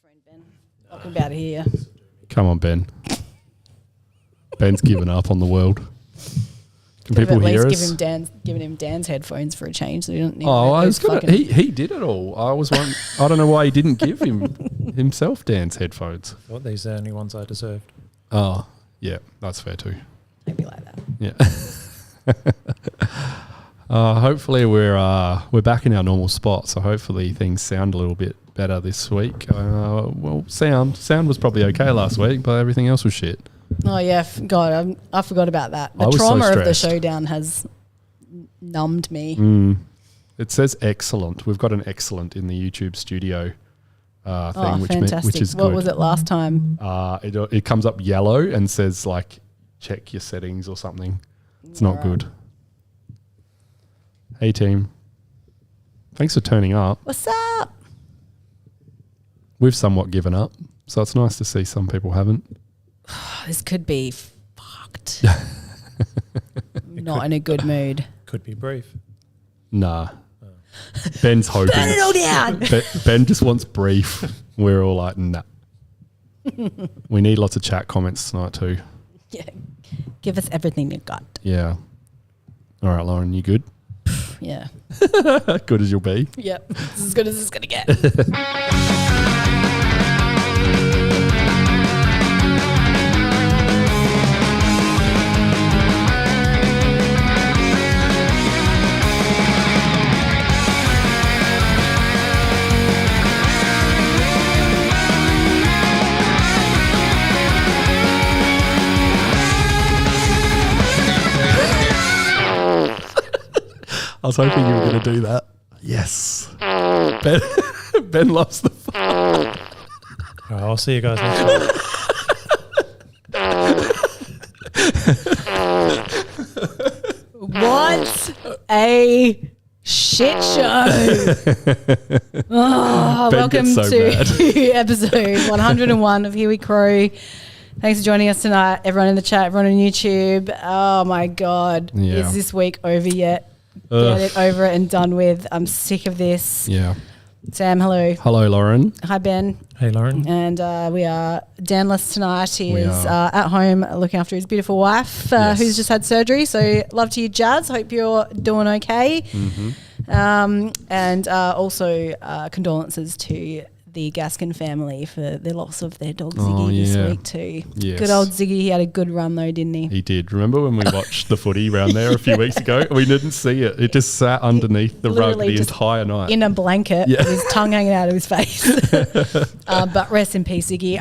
Ben. Talking about here. Come on, Ben. Ben's given up on the world. Can Could have people at hear least us? giving him Dan's headphones for a change, so we don't need. I was gonna. He did it all. I don't know why he didn't give himself Dan's headphones. I thought these are the only ones I deserved. Oh, yeah, that's fair too. Maybe like that. Yeah. Hopefully we're back in our normal spot. So hopefully things sound a little bit better this week. Well, sound was probably okay last week, but everything else was shit. Oh yeah, God, I forgot about that. The trauma of the showdown has numbed me. It says excellent. We've got an excellent in the YouTube studio thing, which is good. What was it last time? It comes up yellow and says like check your settings or something. It's not good. Hey team, thanks for turning up. What's up? We've somewhat given up, so it's nice to see some people haven't. This could be fucked. Not in a good mood. Could be brief. Nah. Ben's hoping. Burn it all down. Ben just wants brief. We're all like, nah. We need lots of chat comments tonight too. Yeah. Give us everything you got. Yeah. All right, Lauren, you good? Yeah. Good as you'll be. Yep. It's as good as it's going to get. I was hoping you were going to do that. Yes. Ben loves the fun. All right, I'll see you guys next week. What a shit show. Welcome to episode 101 of Here We Crow. Thanks for joining us tonight, everyone in the chat, everyone on YouTube. Oh my God. Yeah. Is this week over yet? Get it over it and done with. I'm sick of this. Yeah. Sam, hello. Hello, Lauren. Hi, Ben. Hey, Lauren. And we are Danless tonight. He is at home looking after his beautiful wife who's just had surgery. So love to you, Jazz. Hope you're doing okay. Mm-hmm. And also condolences to the Gaskin family for the loss of their dog Ziggy this week too. Yes. Good old Ziggy. He had a good run though, didn't he? He did. Remember when we watched the footy round there a few weeks ago? We didn't see it. It just sat underneath the rug the entire night. In a blanket with his tongue hanging out of his face. But rest in peace, Ziggy.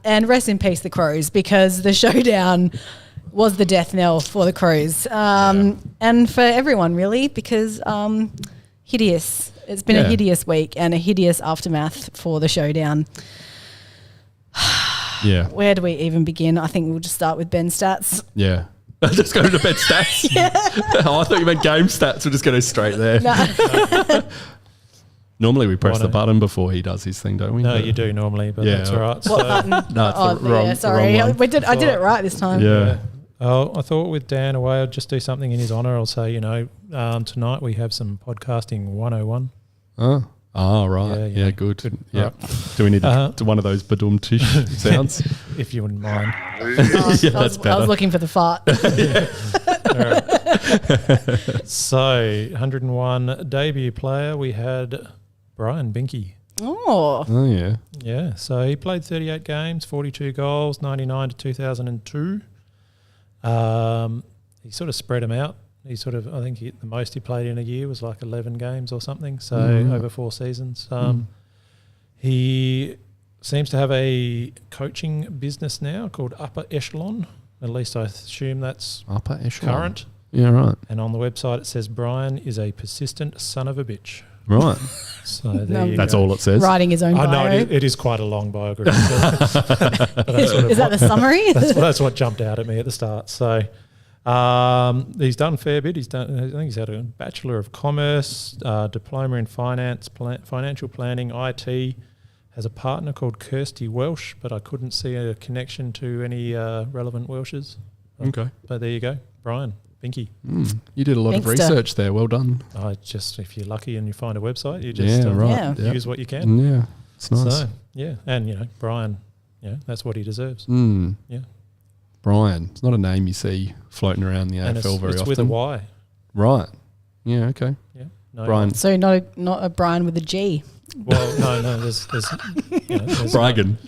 And rest in peace, the Crows, because the showdown was the death knell for the Crows. And for everyone, really, because hideous. It's been a hideous week and a hideous aftermath for the showdown. Yeah. Where do we even begin? I think we'll just start with Ben's stats. Yeah. Just go to Ben's stats? Oh, I thought you meant game stats. We'll just go straight there. No. Normally we press the button before he does his thing, don't we? No, you do normally, but that's all right. What button? No, it's the wrong, sorry. the wrong one. I did it right this time. Yeah. I thought with Dan away, I'd just do something in his honour. I'll say, tonight we have some podcasting 101. Oh, right. Yeah, good. Yeah. Right. Do we need to one of those badum-tish sounds? If you wouldn't mind. That's better. I was looking for the fart. So, 101 debut player, we had Brian Binky. Oh, yeah. Yeah, so he played 38 games, 42 goals, 99 to 2002. He sort of spread them out. I think the most he played in a year was like 11 games or something, so over 4 seasons. He seems to have a coaching business now called Upper Echelon. At least I assume that's Upper Echelon. Current. Yeah, right. And on the website it says Brian is a persistent son of a bitch. Right. So that's all it says. Writing his own bio. No, it is quite a long biography. But is that the summary? That's what jumped out at me at the start. So he's done a fair bit. I think he's had a Bachelor of Commerce, diploma in finance, financial planning, IT. Has a partner called Kirsty Welsh, but I couldn't see a connection to any relevant Welshes. Okay. But there you go, Brian Binky. You did a lot of research there. Well done. If you're lucky and you find a website, you just use what you can. Yeah. It's nice. So, yeah. And, Brian, that's what he deserves. Yeah. Brian. It's not a name you see floating around the And AFL very it's often. with a Y. Right. Yeah, okay. Yeah. No, Brian. So not a Brian with a G. Well, no, there's there's Brian.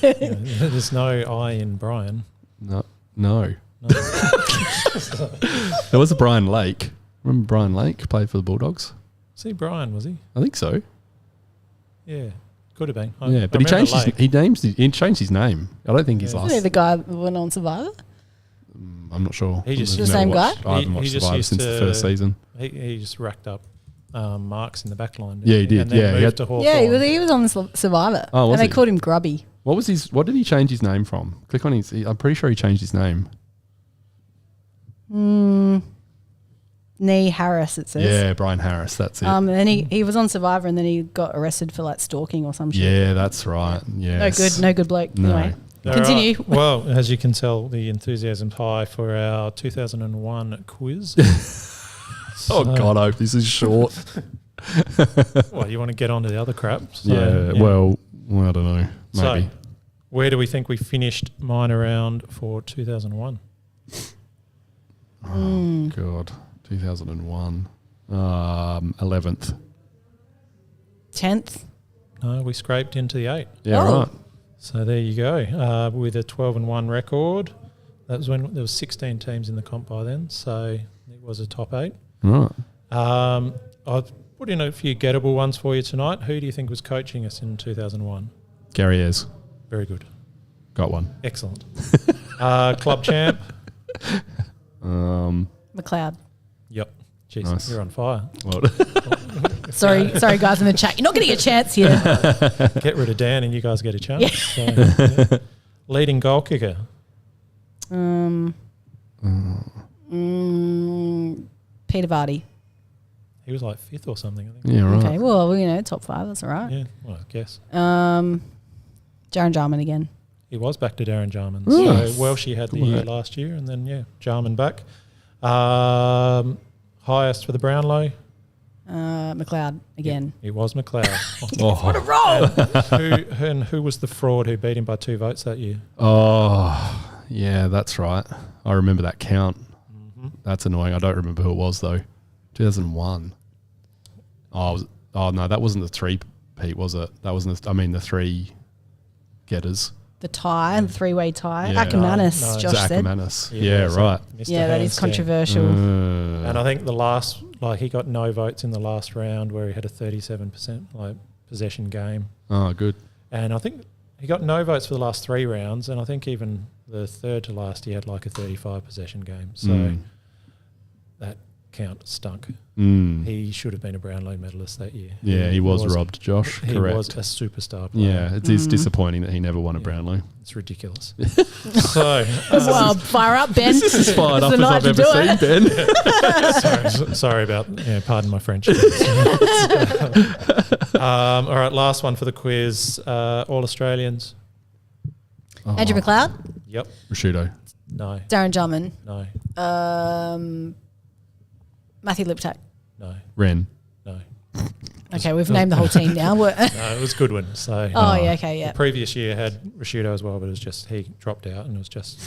there's no I in Brian. No. No. There was a Brian Lake. Remember Brian Lake played for the Bulldogs? See, Brian, was he? I think so. Yeah. Could have been. Yeah, but he changed his name. I don't think he's Yeah. last. Is he the guy that went on Survivor? I'm not sure. He just- I've The never same watched- guy? I haven't He watched just Survivor used since the to- first season. He just racked up marks in the back line. Yeah, he did. And then Yeah, he moved had- to Hawthorn. Yeah, he was on the Survivor. Oh, was and they he? called him Grubby. What did he change his name from? Click on his. I'm pretty sure he changed his name. Nee Harris, it says. Yeah, Brian Harris. That's it. And then he was on Survivor, and then he got arrested for like stalking or some shit. Yeah, that's right. Yes. No good bloke. No. Anyway, All continue. right. Well, as you can tell, the enthusiasm's high for our 2001 quiz. Oh God, I hope this is short. Well, you want to get on to the other crap? So, yeah. Well, I don't know. Maybe. So, where do we think we finished mine around for 2001? God, 2001. 11th. 10th. No, we scraped into the 8. Yeah, Oh. right. So there you go. With a 12-1 record. That was when there was 16 teams in the comp by then, so it was a top 8. Right. I've put in a few gettable ones for you tonight. Who do you think was coaching us in 2001? Gary Ayres. Very good. Got one. Excellent. Club champ? McLeod. Yep. Jeez, Nice. you're on fire. Well, Sorry, guys in the chat. You're not getting a chance here. Get rid of Dan and you guys get a chance. Yeah. So, yeah. Leading goal kicker? Peter Vardy. He was like 5th or something, I think. yeah, right. Okay, well, top 5. That's all right. Yeah, well, I guess. Jaron Jarman again. He was back to Darren Jarman. Yes. So Welshie had the Good year work. last year, and then Jarman back. Highest for the Brownlow. McLeod again. It was McLeod. Who was the fraud who beat him by 2 votes that year? Oh, yeah, that's right. I remember that count. Mm-hmm. That's annoying. I don't remember who it was though. 2001. Oh, no, that wasn't the 3-peat, was it? That wasn't. The 3 getters. The tie, the 3-way tie. Yeah. Ackermanis, No, no. Josh said. Zackermanis. Yeah, Yeah, so right. Mr. Yeah, that is Handstand. controversial. And I think the last, he got no votes in the last round where he had a 37% possession game. Oh, good. And I think he got no votes for the last 3 rounds, and I think even the third to last he had a 35 possession game. So that count stunk. He should have been a Brownlow medalist that year. Yeah, he was robbed, Josh. He Correct. was a superstar player. Yeah, it is disappointing that he never won a Brownlow. It's ridiculous. So, Well, fire up, Ben. This is as fired It's up the as night I've to ever do seen, it. Ben. sorry about, pardon my French. All right, last one for the quiz. All Australians? Andrew McLeod, Yep. Prosciutto. No. Darren Jarman, No. Matthew Liptak. No. Ren. No. Okay, we've named the whole team now. No, it was Goodwin. So Oh, yeah, okay, yeah. the previous year had Rashudo as well, but it was just he dropped out, and it was just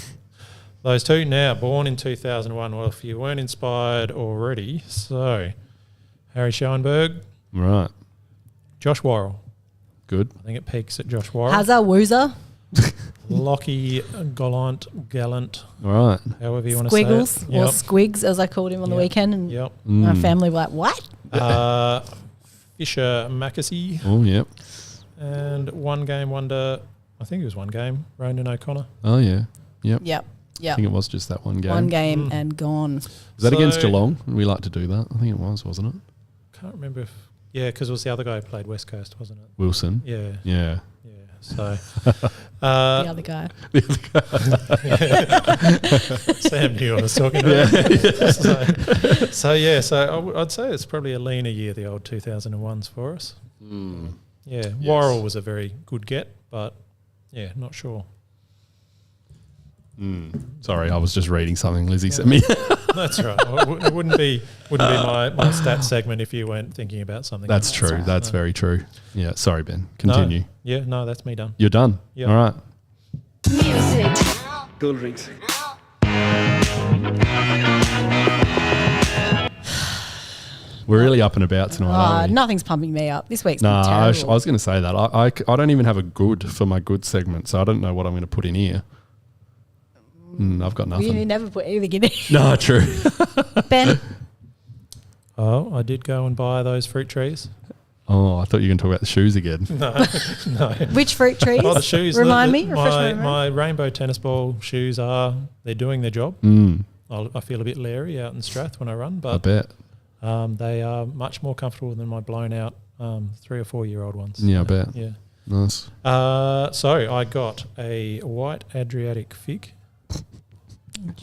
those two. Now, born in 2001. Well, if you weren't inspired already, so Harry Schoenberg, Right. Josh Worrell. Good. I think it peaks at Josh Worrell. Hazza Woozer, Lockie Gallant, Right. however you want to Squiggles, say it. or Yep. Squigs, as I called him on the Yep. weekend. And Yep. my family were like, what? Fisher Mackesy, Oh, yep. and one game wonder. I think it was one game. Ronan O'Connor. Oh, yeah. Yep. Yep, I yep. think it was just that one game. One game and gone. Was that against So- Geelong? We like to do that. I think it was, wasn't it? Can't remember if because it was the other guy who played West Coast, wasn't it? Wilson. Yeah. Yeah. Yeah. So The other guy. Sam knew I was talking about. So I'd say it's probably a leaner year, the old 2001s for us. Yeah. Worrell was a very good get, but yeah, not sure. Sorry, I was just reading something Lizzie sent me. That's right. It wouldn't be my stats segment if you weren't thinking about something. That's else. true. right. That's very true. Yeah, sorry, Ben. Continue. No. Yeah, no, that's me done. You're done? Yeah. All right. Music. Cool drinks. We're really up and about tonight, aren't we? Nothing's pumping me up. This week's No, been I terrible. was going to say that. I don't even have a good for my good segment, so I don't know what I'm going to put in here. I've got nothing. You never put anything in it. No, true. Ben, Oh, I did go and buy those fruit trees. Oh, I thought you were going to talk about the shoes again. No. which fruit trees? Oh, the shoes. Remind me. Refresh my memory. My rainbow tennis ball shoes they're doing their job. I feel a bit leery out in Strath when I run, I but bet. they are much more comfortable than my blown out 3 or 4 year old ones. Yeah, I bet. Yeah. Nice. So I got a white Adriatic fig.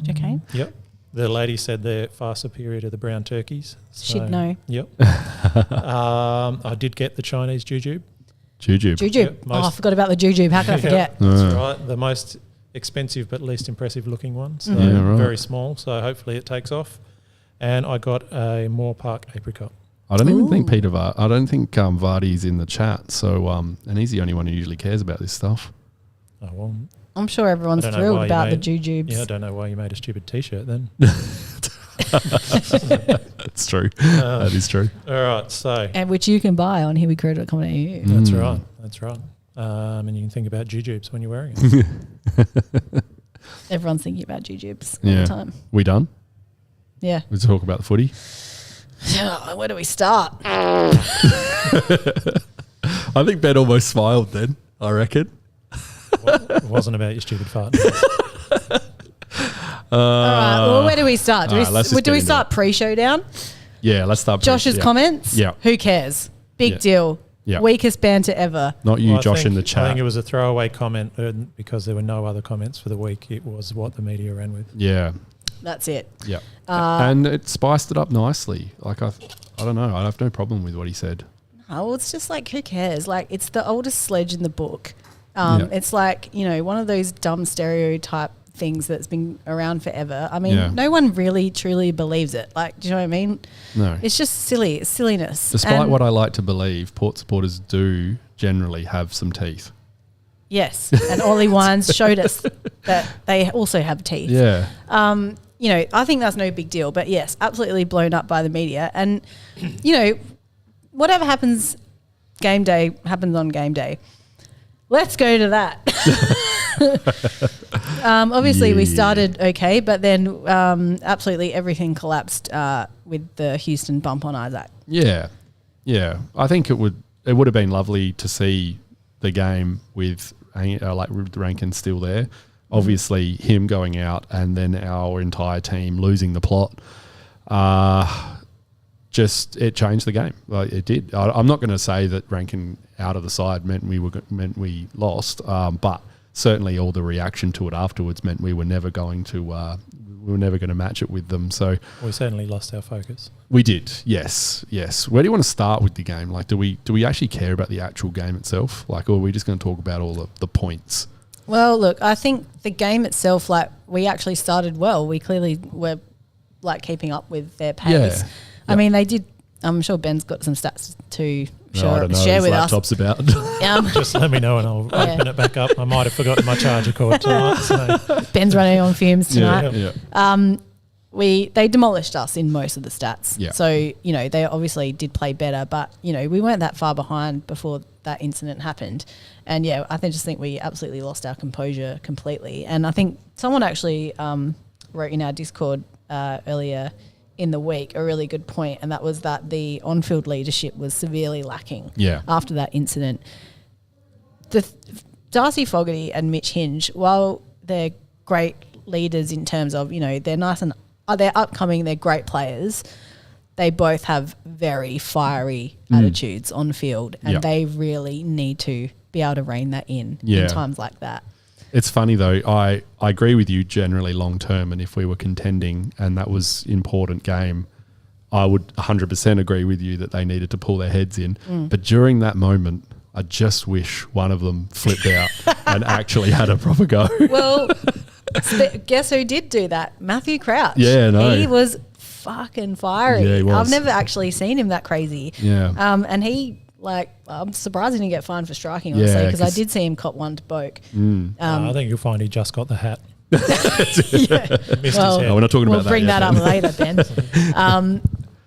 Okay. Yep. The lady said they're far superior to the brown turkeys. So, She'd know. Yep. I did get the Chinese jujube. Jujube. Jujube. Yep, I forgot about the jujube. How can I forget? That's right. The most expensive but least impressive looking one. So Yeah, right. very small. So hopefully it takes off. And I got a Moore Park apricot. I don't even think Ooh. I don't think Vardy's in the chat. So, and he's the only one who usually cares about this stuff. Oh, well, I'm sure everyone's I don't know thrilled why you about the made- jujubes. yeah, I don't know why you made a stupid T-shirt then. That's true. That is true. All right, so And which you can buy on hiwicrew.com.au. that's right. That's right. And you can think about jujubes when you're wearing it. Everyone's thinking about jujubes all Yeah. the time. We done? Yeah. Let's talk about the footy. Where do we start? I think Ben almost smiled then, I reckon. It wasn't about your stupid fart. All right. Well, where do we start? Do all right, let's just do get we into start pre-showdown? Yeah, let's start. Josh's yeah. comments? Yeah. Who cares? Big Yeah. deal. Yeah. Weakest banter ever. Not you, Well, I Josh, think- in the I chat. think it was a throwaway comment because there were no other comments for the week. It was what the media ran with. Yeah. That's it. Yeah. And it spiced it up nicely. Like, I don't know. I have no problem with what he said. Oh, well, it's just like, who cares? Like, it's the oldest sledge in the book. Yeah. It's like, one of those dumb stereotype things that's been around forever. I mean, Yeah. no one really truly believes it. Like, do you know what I mean? No. It's just silly. It's silliness. Despite And what I like to believe, Port supporters do generally have some teeth. yes. And Ollie Wines showed us that they also have teeth. Yeah. I think that's no big deal. But yes, absolutely blown up by the media. And, whatever happens game day happens on game day. Let's go to that. Obviously, we Yeah. started okay, but then absolutely everything collapsed with the Houston bump on Isaac. Yeah. Yeah. I think it would have been lovely to see the game with Rankin still there. Obviously, him going out and then our entire team losing the plot. It changed the game. Like, it did. I'm not going to say that Rankin out of the side meant we lost, but certainly all the reaction to it afterwards meant we were never going to match it with them. So We certainly lost our focus. we did. Yes. Where do you want to start with the game? Like, do we actually care about the actual game itself? Like, or are we just going to talk about all the points? Well, look, I think the game itself, like, we actually started well. We clearly were, like, keeping up with their pace. Yeah. I mean, they did. I'm sure Ben's got some stats to No, I don't know. share His with us. laptop's about. Just let me know and I'll open it back up. I might have forgotten my charger cord tonight. So. Ben's running on fumes tonight. Yeah. They demolished us in most of the stats. Yeah. So, they obviously did play better, but, we weren't that far behind before that incident happened. And, I just think we absolutely lost our composure completely. And I think someone actually wrote in our Discord earlier in the week a really good point, and that was that the on-field leadership was severely lacking after that incident. Darcy Fogarty and Mitch Hinge, while they're great leaders in terms of, they're nice and they're upcoming, they're great players, they both have very fiery attitudes on field, and they really need to be able to rein that in times like that. It's funny though. I agree with you generally long term, and if we were contending and that was important game, I would 100% agree with you that they needed to pull their heads in. But during that moment, I just wish one of them flipped out and actually had a proper go. Well, Guess who did do that? Matthew Crouch. Yeah, no. He was fucking fiery. Yeah, he was. I've never actually seen him that crazy. Yeah. And he, I'm surprised he didn't get fined for striking, Yeah, honestly, because I 'cause- did see him cop one to Boak. I think you'll find he just got the hat. Yeah. Missed his Well, head. No, we're not talking We'll about bring that. that yet. up later, Ben.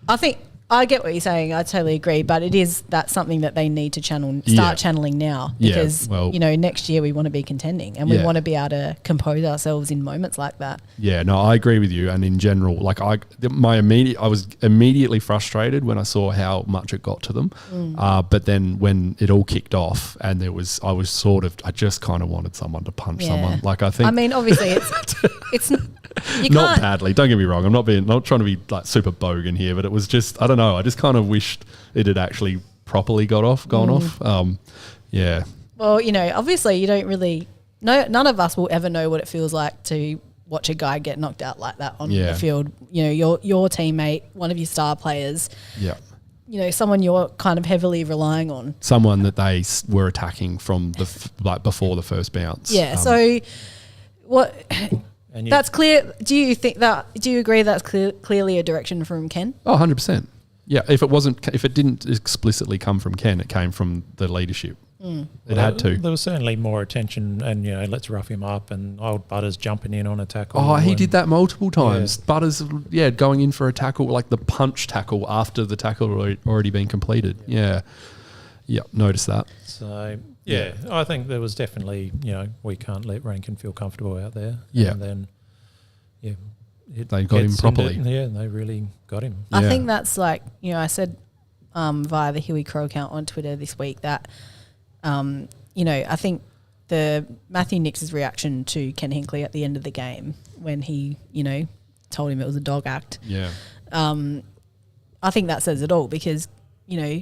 I think I get what you're saying. I totally agree, but that's something that they need to start channeling now, Yeah, because well- next year we want to be contending and we Yeah. want to be able to compose ourselves in moments like that. Yeah, no, I agree with you. And in general, like I was immediately frustrated when I saw how much it got to them. But then when it all kicked off, and I just kind of wanted someone to punch someone. Like I think, I mean, obviously it's you not can't. badly. Don't get me wrong. I'm not trying to be like super bogan here, but it was just, I don't know. I just kind of wished it had actually properly gone off. Yeah. Well, obviously you don't really. No, none of us will ever know what it feels like to watch a guy get knocked out like that on the field. Your teammate, one of your star players. Yeah. Someone you're kind of heavily relying on. Someone that they were attacking from before the first bounce. Yeah. So what? And That's clear. Do you agree that's clearly a direction from Ken? Oh, 100%. Yeah, if it didn't explicitly come from Ken, it came from the leadership. It had to. There was certainly more attention, and let's rough him up, and old Butters jumping in on a tackle. Oh, he and- did that multiple times. Yeah. Butters, going in for a tackle, like the punch tackle after the tackle had already been completed. Yeah. Notice that. So I think there was definitely we can't let Rankin feel comfortable out there. Yeah. And then They got him properly. They really got him. I Yeah. think that's I said via the Huey Crow account on Twitter this week that, I think the Matthew Nix's reaction to Ken Hinkley at the end of the game when he, told him it was a dog act. Yeah. I think that says it all because,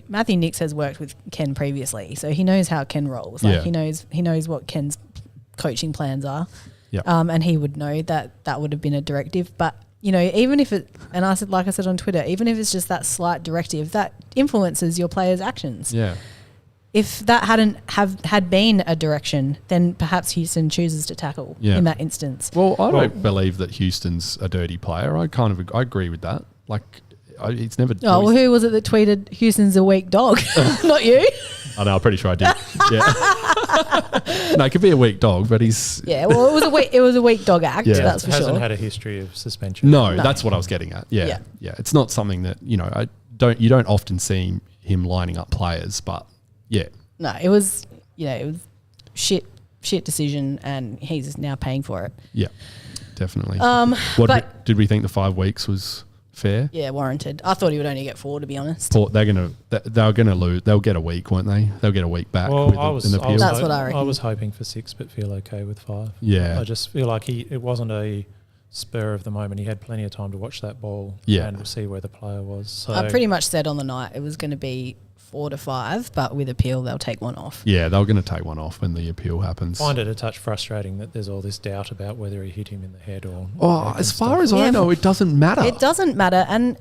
Matthew Nix has worked with Ken previously, so he knows how Ken rolls. Like Yeah. he knows what Ken's coaching plans are. Yeah. And he would know that would have been a directive. But, even if it, and I said on Twitter, even if it's just that slight directive, that influences your players' actions. Yeah. If that had been a direction, then perhaps Houston chooses to tackle in that instance. Well, I don't believe that Houston's a dirty player. I agree with that. Like, it's never. Oh, well, who was it that tweeted Houston's a weak dog? Not you. I know. I'm pretty sure I did. Yeah. No, it could be a weak dog, but he's. Yeah. Well, it was a weak dog act. Yeah. That's for Hasn't sure. had a history of suspension. No, that's what I was getting at. Yeah. Yeah. It's not something that you don't often see him lining up players, but yeah. No, it was shit decision, and he's now paying for it. Yeah. Definitely. But did we think the 5 weeks was fair? yeah, warranted. I thought he would only get 4, to be honest. They're gonna lose. They'll get a week, won't they? They'll get a week back. Well, with I was, an I appeal. was That's ho- what I reckon. I was hoping for 6, but feel okay with 5. Yeah. I just feel like it wasn't a spur of the moment. He had plenty of time to watch that ball and see where the player was. So I pretty much said on the night it was going to be 4 to 5, but with appeal they'll take 1 off. Yeah, they're going to take 1 off when the appeal happens. find it a touch frustrating that there's all this doubt about whether he hit him in the head or. As far as I Yeah. know, it doesn't matter. It doesn't matter, and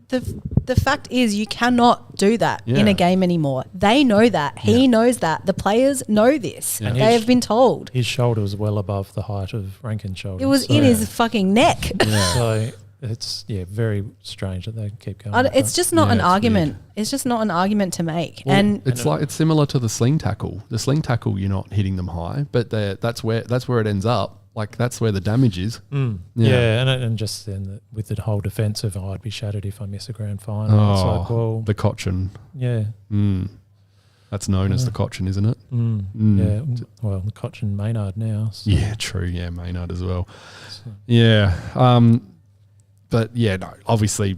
the fact is you cannot do that in Yeah. a game anymore. They know that. He knows that. The players know this. Yeah. They have been told. His shoulder was well above the height of Rankin's shoulder. It was in his fucking neck. So it's very strange that they keep going. with It's that. just not Yeah, an it's argument. weird. It's just not an argument to make. Well, and it's similar to the sling tackle. The sling tackle, you're not hitting them high, but that's where it ends up. Like that's where the damage is. Yeah, and just then with the whole defensive, I'd be shattered if I miss a grand final. It's like, well, the Cochin. yeah, That's known as the Cochin, isn't it? yeah. Well, the Cochin Maynard now. So. Yeah, true. Yeah, Maynard as well. Yeah. But yeah, no, obviously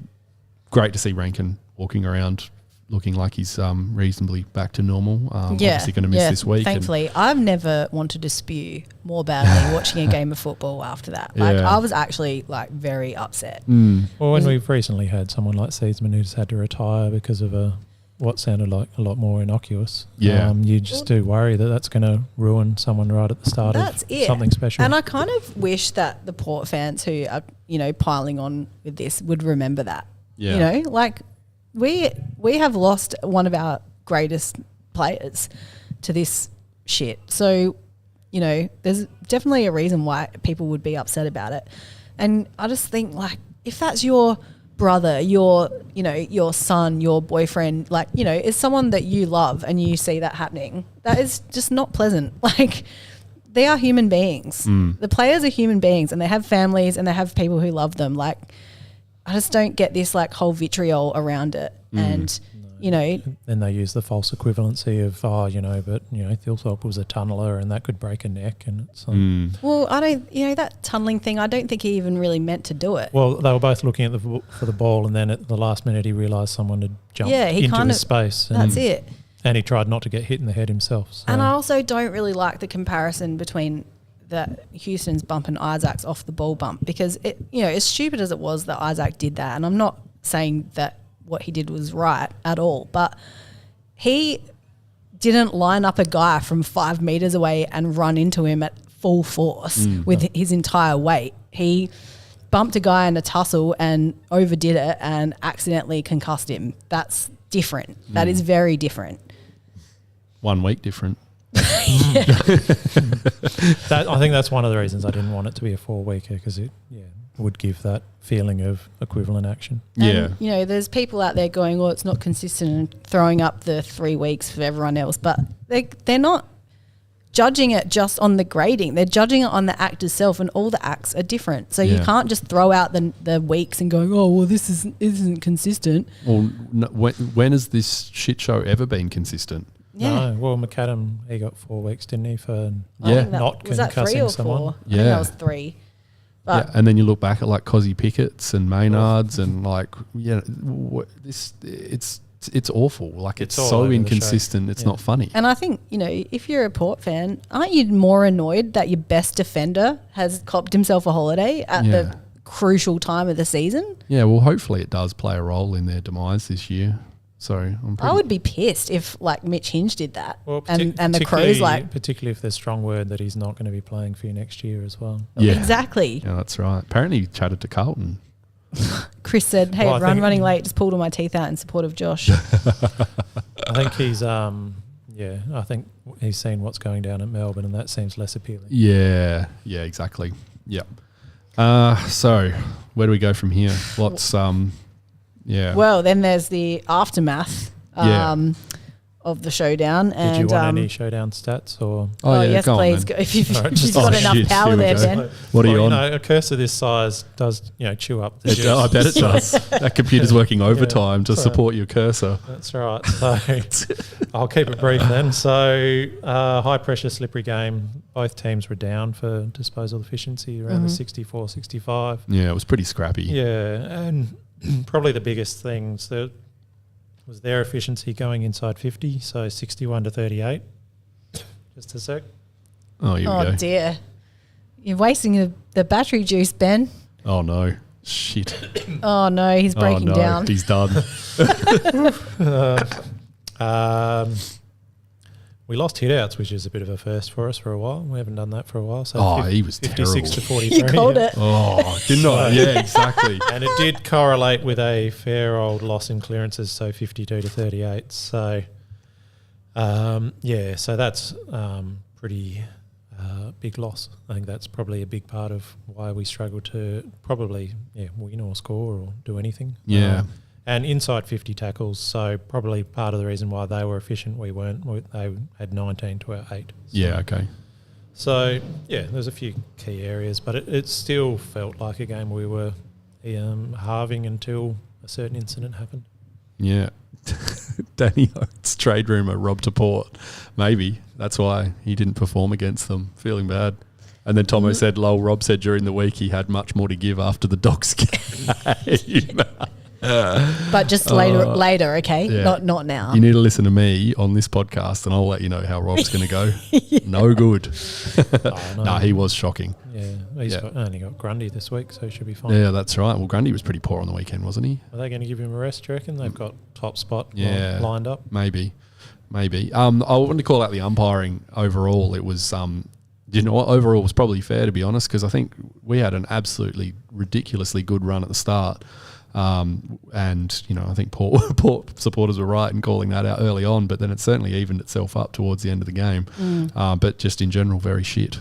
great to see Rankin walking around looking like he's reasonably back to normal. Obviously going to miss this week. Thankfully, I've never wanted to spew more badly watching a game of football after that. Yeah. I was actually very upset. Well, when we've recently had someone like Seedsman who's had to retire because of what sounded like a lot more innocuous. Yeah. You just do worry that that's going to ruin someone right at the start That's of it. something special. And I kind of wish that the Port fans who are, piling on with this would remember that. Yeah. We have lost one of our greatest players to this shit. So you know, there's definitely a reason why people would be upset about it. And I just think, like, if that's your brother, your, you know, your son, your boyfriend, like, you know, is someone that you love and you see that happening, that is just not pleasant. Like, they are human beings. The players are human beings and they have families and they have people who love them. Like, I just don't get this like whole vitriol around it. And, you know. Then they use the false equivalency of, Thilthorpe was a tunneler and that could break a neck. And it's Well, I don't, you know, that tunnelling thing, I don't think he even really meant to do it. Well, they were both looking at for the ball, and then at the last minute he realised someone had jumped into his space. That's it. And he tried not to get hit in the head himself. So. And I also don't really like the comparison between that Houston's bump and Isaac's off the ball bump, because it, you know, as stupid as it was that Isaac did that, and I'm not saying that what he did was right at all, but he didn't line up a guy from 5 meters away and run into him at full force with his entire weight. He bumped a guy in a tussle and overdid it and accidentally concussed him. That's different. That is very different. 1 week different. I think that's one of the reasons I didn't want it to be a 4-weeker, because it would give that feeling of equivalent action. And, you know, there's people out there going, well, it's not consistent, and throwing up the 3 weeks for everyone else, but they're not judging it just on the grading. They're judging it on the act itself, and all the acts are different. So you can't just throw out the weeks and going, oh, well, this isn't consistent. Well, when has this shit show ever been consistent? Yeah. No, well, McAdam, he got 4 weeks, didn't he, for not was that 3 concussing or someone? 4? I think that was 3. But and then you look back at like Cozzy Pickett's and Maynard's and like, it's awful. Like, it's all so over the inconsistent. show. It's not funny. And I think, you know, if you're a Port fan, aren't you more annoyed that your best defender has copped himself a holiday at the crucial time of the season? Yeah, well, hopefully it does play a role in their demise this year. So I would be pissed if like Mitch Hinge did that, Well, and the Crows particularly if there's strong word that he's not going to be playing for you next year as well. Yeah, exactly. Yeah, that's right. Apparently he chatted to Carlton. Chris said, "Hey, running late, just pulled all my teeth out in support of Josh." I think he's I think he's seen what's going down at Melbourne, and that seems less appealing. Yeah, exactly. Yeah. So where do we go from here? Lots. Well, then there's the aftermath of the showdown. And did you want any showdown stats or? Yes, please. If you've got enough power there, Ben. What are you on? A cursor this size does chew up the juice. I bet it does. That computer's working overtime to support your cursor. That's right. So I'll keep it brief then. So high pressure, slippery game. Both teams were down for disposal efficiency around the 64-65. Yeah, it was pretty scrappy. Yeah, and probably the biggest things that was their efficiency going inside 50, so 61-38. Just a sec. Oh, here we go. Oh dear, you're wasting the battery juice, Ben. Oh no, shit. Oh no, he's breaking down. He's done. We lost hit-outs, which is a bit of a first for us for a while. We haven't done that for a while. So he was 56 to 43. You called it. Oh, didn't I? Yeah, exactly. And it did correlate with a fair old loss in clearances, so 52 to 38. So, so that's pretty big loss. I think that's probably a big part of why we struggle to probably win or score or do anything. Yeah. And inside 50 tackles, so probably part of the reason why they were efficient, we weren't. They had 19 to our 8. Yeah, okay. So, there's a few key areas, but it still felt like a game we were halving until a certain incident happened. Yeah. Danny Oates, trade rumour, Rob to Port. Maybe. That's why he didn't perform against them. Feeling bad. And then Tomo said, Rob said during the week he had much more to give after the Dogs game. But just later, okay? Yeah. Not now. You need to listen to me on this podcast and I'll let you know how Rob's going to go. No good. No, he was shocking. Yeah, he's only got Grundy this week, so he should be fine. Yeah, that's right. Well, Grundy was pretty poor on the weekend, wasn't he? Are they going to give him a rest, do you reckon? They've got top spot lined up. Maybe. I want to call out the umpiring overall. It was, overall was probably fair, to be honest, because I think we had an absolutely ridiculously good run at the start. And, I think Port supporters were right in calling that out early on, but then it certainly evened itself up towards the end of the game. But just in general, very shit,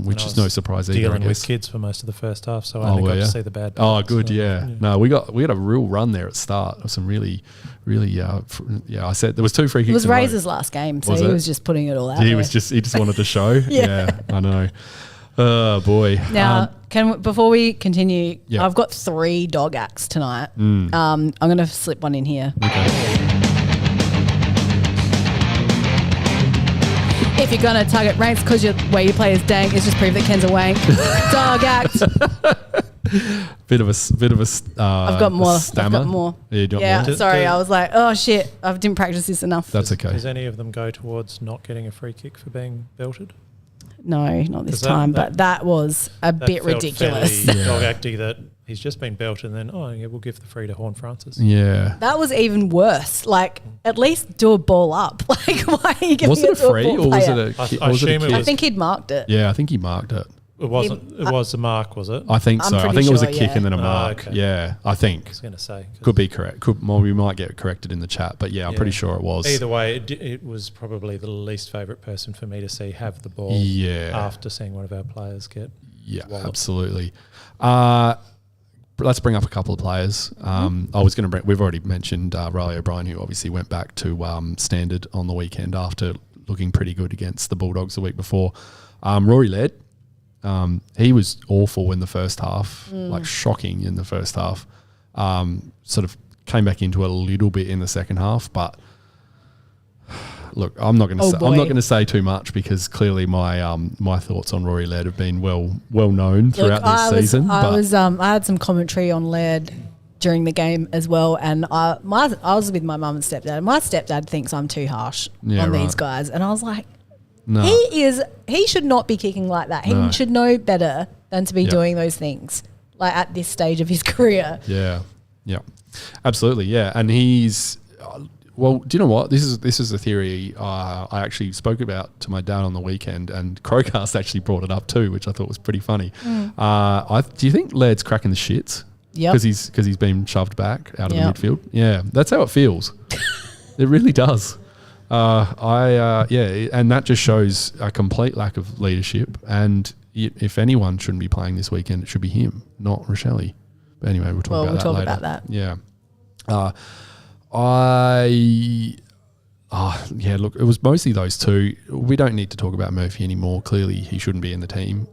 which is no surprise either. Dealing with kids for most of the first half, so I only got to see the bad Oh, parts, good, so, yeah. No, we had a real run there at start of some really, I said there was 2 free kicks. It was in a row. Razor's last game, so Was he it? was just putting it all out He there. just wanted to show. Yeah. I know. Oh boy. Now, before we continue, Yeah. I've got 3 dog acts tonight. I'm going to slip one in here. Okay. If you're going to target ranks because where you play is dank, it's just proof that Ken's a wank. Dog act. Bit of a. I've got more. Stammer. I've got more. Yeah, you got Yeah, more? sorry. I was like, oh shit, I didn't practice this enough. That's okay. Does any of them go towards not getting a free kick for being belted? No, not this 'Cause that- time, that- but that was a That bit felt ridiculous. fairly Yeah. dog acty that he's just been belted, and then we'll give the free to Horn Francis. Yeah. That was even worse. Like, at least do a ball up. Like, why are you giving Was it a to free ball or was player? it a? I ki- assume was it a it kick? I think he'd marked it. Yeah, I think he marked it. It wasn't. It was the mark, was it? I think I'm so. I pretty think it was a sure, kick yeah. and then a Oh, mark. okay. Yeah, I think. I was going to say. 'cause Could be correct. We might get corrected in the chat, but yeah, I'm pretty sure it was. Either way, it was probably the least favourite person for me to see have the ball Yeah. after seeing one of our players get Yeah, walloped. absolutely. Let's bring up a couple of players. I was going to we've already mentioned Riley O'Brien, who obviously went back to standard on the weekend after looking pretty good against the Bulldogs the week before. Rory Laird, he was awful in the first half, like shocking in the first half. Sort of came back into it a little bit in the second half, but look, I'm not going to say too much because clearly my thoughts on Rory Laird have been well known throughout this season. I had some commentary on Laird during the game as well, and I was with my mum and stepdad. My stepdad thinks I'm too harsh on these guys, and I was like, no, he should not be kicking like that. He should know better than to be doing those things like at this stage of his career. Yeah, absolutely, yeah, and he's. Well, do you know what? This is a theory I actually spoke about to my dad on the weekend, and Crowcast actually brought it up too, which I thought was pretty funny. Do you think Laird's cracking the shits? Yep. Because he's been shoved back out of the midfield. Yeah, that's how it feels. It really does. And that just shows a complete lack of leadership. And if anyone shouldn't be playing this weekend, it should be him, not Rochelle. But anyway, we'll talk about that later. About that. Yeah. Look, it was mostly those two. We don't need to talk about Murphy anymore. Clearly, he shouldn't be in the team.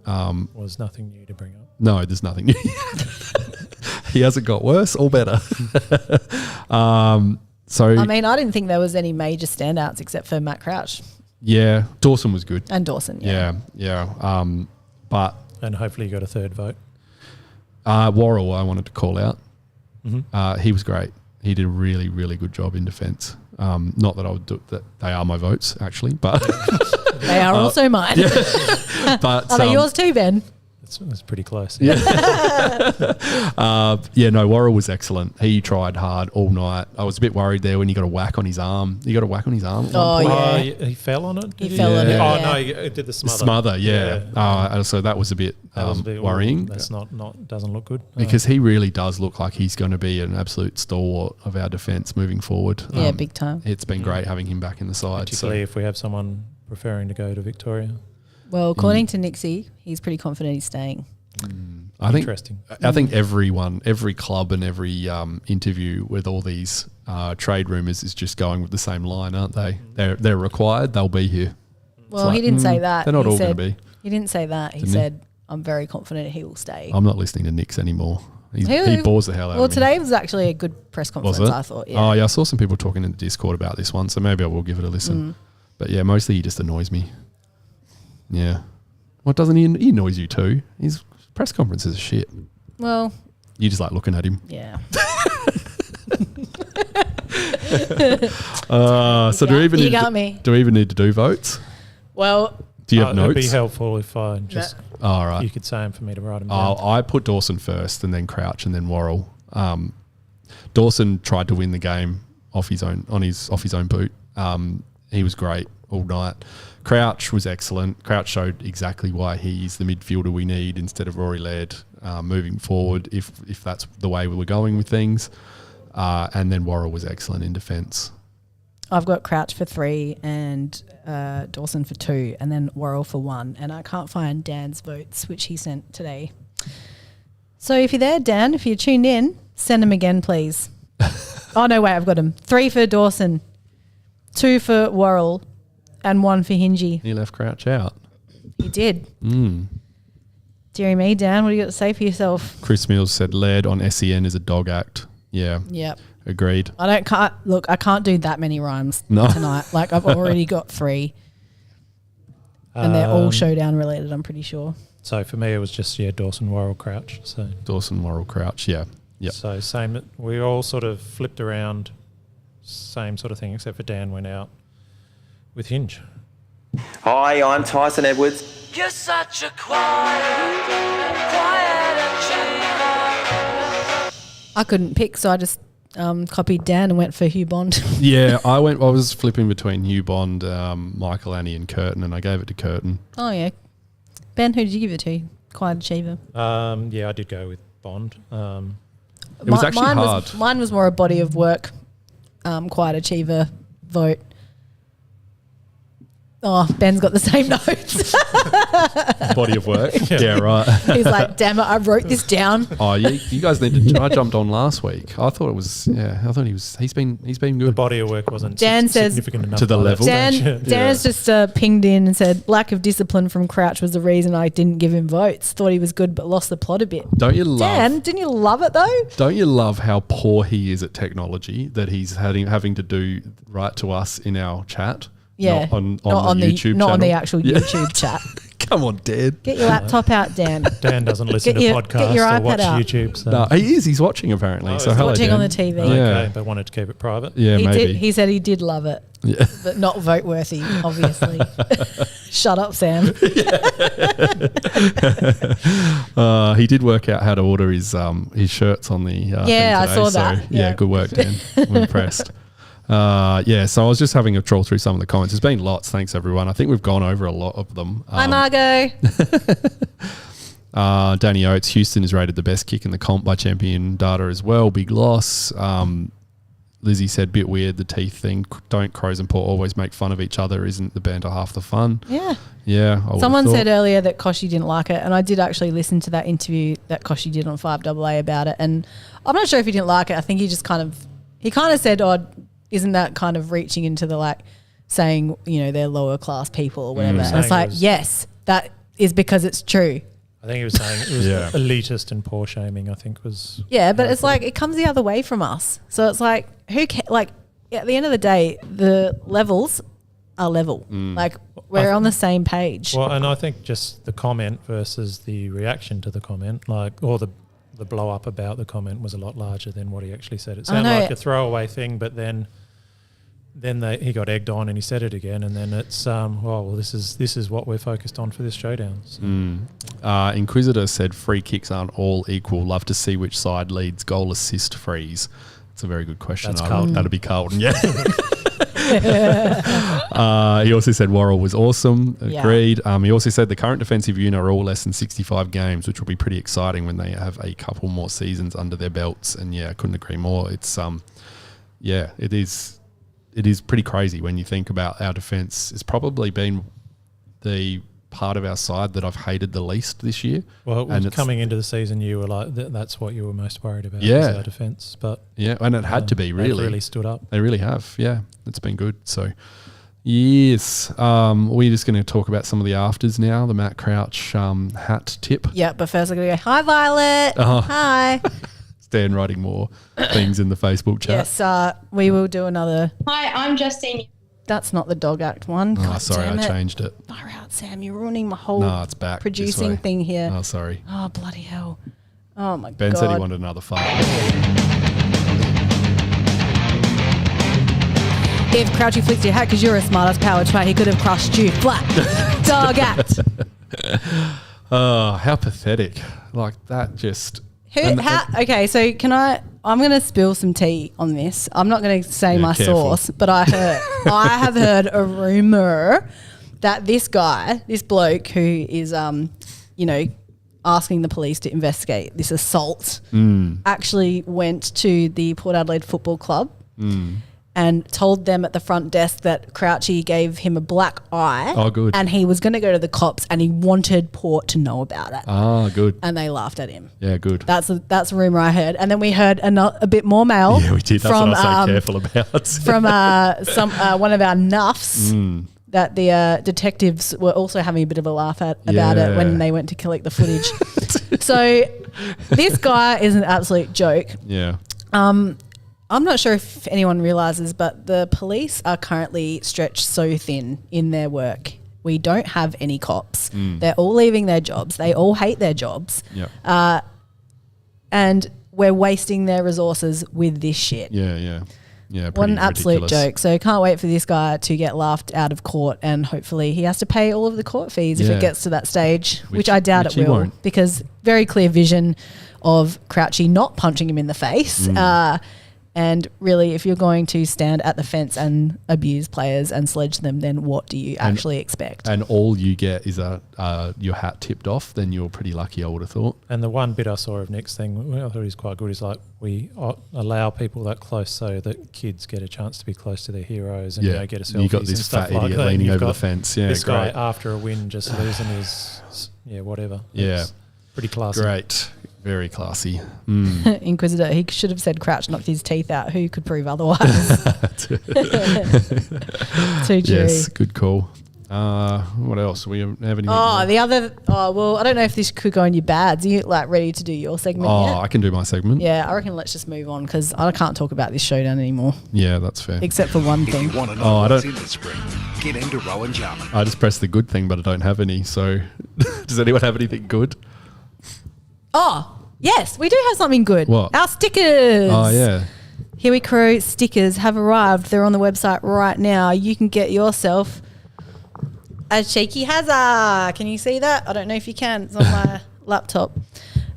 Was nothing new to bring up. No, there's nothing new. He hasn't got worse or better. So I mean, I didn't think there was any major standouts except for Matt Crouch yeah, Dawson was good. and Dawson. Yeah. But And hopefully you got a third vote. Worrell, I wanted to call out. He was great. He did a really, really good job in defence. Not that I would do that. They are my votes, actually, but They are also mine. but Are they yours too, Ben? It's pretty close. Yeah. Worrell was excellent. He tried hard all night. I was a bit worried there when he got a whack on his arm. He got a whack on his arm. At one point. Yeah. He fell on it? He did fell on it, Oh, yeah. no, he did the smother. Smother, yeah. So that was a bit, That was a bit worrying. That's not doesn't look good. Because he really does look like he's going to be an absolute stalwart of our defence moving forward. Yeah, big time. It's been great having him back in the side. Particularly if we have someone preferring to go to Victoria. Well, according to Nixie, he's pretty confident he's staying. I think Interesting. I think every club and every interview with all these trade rumours is just going with the same line, aren't they? They're required. They'll be here. Well, like, he didn't say that. They're not He all going said- to be. He didn't say that. He Didn't he? said, I'm very confident he will stay. I'm not listening to Nix anymore. He bores the hell out Well, of me. today was actually a good press conference, Was it? I thought. Yeah. Oh, yeah. I saw some people talking in the Discord about this one, so maybe I will give it a listen. But yeah, mostly he just annoys me. Yeah. What doesn't he annoys you too? His press conferences are shit. Well, You just like looking at him. yeah. So do we even You need got to, me. do we even need to do votes? Well, Do you have It'd notes? be helpful if I just All right. you could say them for me to write them down. I put Dawson first, and then Crouch, and then Worrell. Dawson tried to win the game off his own boot. he was great all night. Crouch was excellent. Crouch showed exactly why he's the midfielder we need instead of Rory Laird moving forward, if that's the way we were going with things. And then Worrell was excellent in defence. I've got Crouch for 3 and Dawson for 2 and then Worrell for 1. And I can't find Dan's votes, which he sent today. So if you're there, Dan, if you're tuned in, send them again, please. Oh, no, wait, I've got them. 3 for Dawson, 2 for Worrell, and 1 for Hingy. He left Crouch out. He did. Deary me, Dan, what do you got to say for yourself? Chris Mills said Laird on SEN is a dog act. Yeah. Yep. Agreed. I can't do that many rhymes tonight. Like, I've already got 3. And they're all showdown related, I'm pretty sure. So for me, it was just, Dawson, Worrell, Crouch. So Dawson, Worrell, Crouch, yeah. Yep. So same, we all sort of flipped around, same sort of thing, except for Dan went out with Hinge. Hi, I'm Tyson Edwards. You're such a quiet achiever. I couldn't pick, so I just copied Dan and went for Hugh Bond. Yeah, I was flipping between Hugh Bond, Michael Annie and Curtin, and I gave it to Curtin. Oh, yeah. Ben, who did you give it to? Quiet achiever. Yeah, I did go with Bond. It was actually hard. Mine was more a body of work, quiet achiever vote. Oh, Ben's got the same notes. Body of work. Yeah, right. He's like, damn it, I wrote this down. Oh, you guys need to. I jumped on last week. I thought it was. Yeah, I thought he's been The good. body of work wasn't Dan says significant enough to the by that level. stage. Dan's just pinged in and said, lack of discipline from Crouch was the reason I didn't give him votes. Thought he was good, but lost the plot a bit. Don't you love? Dan, didn't you love it though? Don't you love how poor he is at technology that he's having to do right to us in our chat? Yeah, not on the YouTube not channel. on the actual YouTube chat. Come on, Dan. Get your laptop out, Dan. Dan doesn't listen to podcasts your or iPad watch out. YouTube. So. No, he is. He's watching apparently. Oh, so he's hello, watching Dan. on the TV. Okay, but wanted to keep it private. Yeah, he maybe. did. He said he did love it, Yeah. but not vote worthy, obviously. Shut up, Sam. He did work out how to order his shirts on the Yeah, thing I today, saw so, that. Yeah, Yeah. good work, Dan. I'm impressed. So I was just having a troll through some of the comments. There's been lots. Thanks, everyone. I think we've gone over a lot of them. Hi, Margot. Danny Oates, Houston is rated the best kick in the comp by Champion Data as well. Big loss. Lizzie said, bit weird, the teeth thing. Don't Crows and Port always make fun of each other? Isn't the banter half the fun? Yeah. Yeah. Someone said earlier that Koshy didn't like it, and I did actually listen to that interview that Koshy did on 5AA about it, and I'm not sure if he didn't like it. I think he just kind of said, oh, isn't that kind of reaching into the saying, they're lower class people or whatever. And it's like, yes, that is because it's true. I think he was saying it was elitist and poor shaming, I think was. Yeah, but it's like it comes the other way from us. So it's like, at the end of the day, the levels are level. Like we're on the same page. Well, and I think just the comment versus the reaction to the comment, or the blow up about the comment was a lot larger than what he actually said. It sounded like a throwaway thing, but then he got egged on and he said it again, and then it's this is what we're focused on for this showdown. So. Inquisitor said free kicks aren't all equal. Love to see which side leads goal assist frees. It's a very good question. That's Carlton. That'd be Carlton. Yeah. He also said Worrell was awesome. Agreed. He also said the current defensive unit are all less than 65 games, which will be pretty exciting when they have a couple more seasons under their belts. And I couldn't agree more. It's it is. It is pretty crazy when you think about our defence. It's probably been the part of our side that I've hated the least this year. Well, coming into the season, you were like, that's what you were most worried about. Yeah, was our defence. But and it had to be really. They've really stood up. They really have. Yeah, it's been good. So, yes, we're just going to talk about some of the afters now. The Matt Crouch hat tip. Yeah, but first I'm going to go, hi, Violet. Hi. Dan writing more things in the Facebook chat. Yes, we will do another. Hi, I'm Justine. That's not the dog act one. Oh, God sorry, damn I it. changed it. Far out, Sam. You're ruining my whole It's back this producing way. thing here. Oh, sorry. Oh, bloody hell. Oh, my God. Ben said he wanted another fight. If Crouchy flicked your hat because you're a smart-ass power twat, he could have crushed you flat. Dog act. Oh, how pathetic. Like that just... Okay, so can I... I'm going to spill some tea on this. I'm not going to say my careful. source, but I have heard a rumor that this bloke who is, asking the police to investigate this assault, actually went to the Port Adelaide Football Club and told them at the front desk that Crouchy gave him a black eye. Oh, good. And he was going to go to the cops and he wanted Port to know about it. Ah, good. And they laughed at him. Yeah, good. That's a rumor I heard. And then we heard a bit more mail. Yeah, we did. That's from, what I was so careful about. From one of our nuffs. That the detectives were also having a bit of a laugh about it when they went to collect the footage. So this guy is an absolute joke. Yeah. I'm not sure if anyone realises, but the police are currently stretched so thin in their work. We don't have any cops. They're all leaving their jobs. They all hate their jobs. Yeah. And we're wasting their resources with this shit. Yeah. What an absolute ridiculous. joke. So can't wait for this guy to get laughed out of court, and hopefully he has to pay all of the court fees if Yeah. it gets to that stage, which I doubt which it he will, won't. because very clear vision of Crouchy not punching him in the face. And really, if you're going to stand at the fence and abuse players and sledge them, then what do you actually expect? And all you get is your hat tipped off, then you're pretty lucky, I would have thought. And the one bit I saw of Nick's thing, I thought he was quite good, is like we allow people that close so that kids get a chance to be close to their heroes and get a selfies. You got and this stuff fat like idiot that. leaning You've over the got fence. Yeah, this great. guy after a win just losing his whatever. Yeah. It's pretty classy. Great. Very classy. Inquisitor, he should have said Crouch knocked his teeth out. Who could prove otherwise? Too true. Yes, good call. What else? We have anything? I don't know if this could go in your bads. Are you ready to do your segment yet? I can do my segment. Yeah, I reckon let's just move on because I can't talk about this showdown anymore, Yeah, that's fair. except for one If thing. you want to know I what's don't- in the spring, get into Rowan Jarman. I just pressed the good thing, but I don't have any. So, does anyone have anything good? Oh, yes, we do have something good. What? Our stickers. Oh, yeah. Here We Crow stickers have arrived. They're on the website right now. You can get yourself a cheeky hazard. Can you see that? I don't know if you can. It's on my laptop.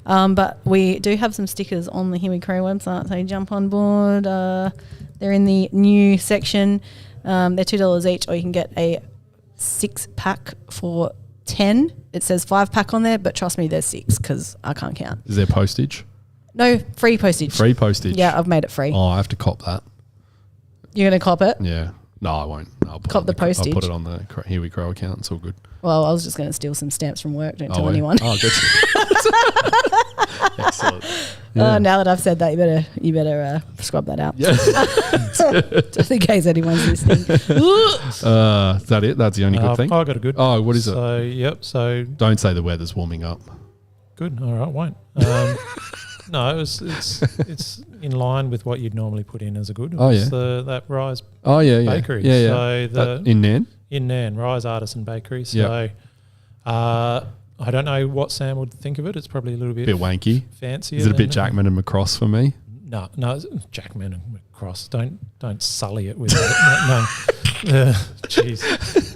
But we do have some stickers on the Here We Crow website, so jump on board. They're in the new section. They're $2 each, or you can get a 6-pack for 10. It says 5-pack on there, but trust me, there's 6 because I can't count. Is there postage? No, free postage. Free postage? Yeah, I've made it free. Oh, I have to cop that. You're going to cop it? Yeah. No, I won't. I'll put Cop it the on postage. I'll put it on the Here We Crow account. It's all good. Well, I was just going to steal some stamps from work. Don't tell yeah. anyone. Oh, good. Excellent. Now that I've said that, you better scrub that out. Yeah. Just in case anyone's listening. Is that it? That's the only good thing? I got a good. Oh, what is it? So yep. So Don't say the weather's warming up. good. All right, won't. No, it's in line with what you'd normally put in as a good. Oh, It's yeah. that Rise Oh, yeah. Bakery. Yeah. So That in Nan? in Nan, Rise Artisan Bakery. So Yep. I don't know what Sam would think of it. It's probably a little bit Bit wanky. fancier. Is it a bit than- Jackman and McCross for me? No, it's Jackman and McCross. Don't sully it with that. No. Jeez.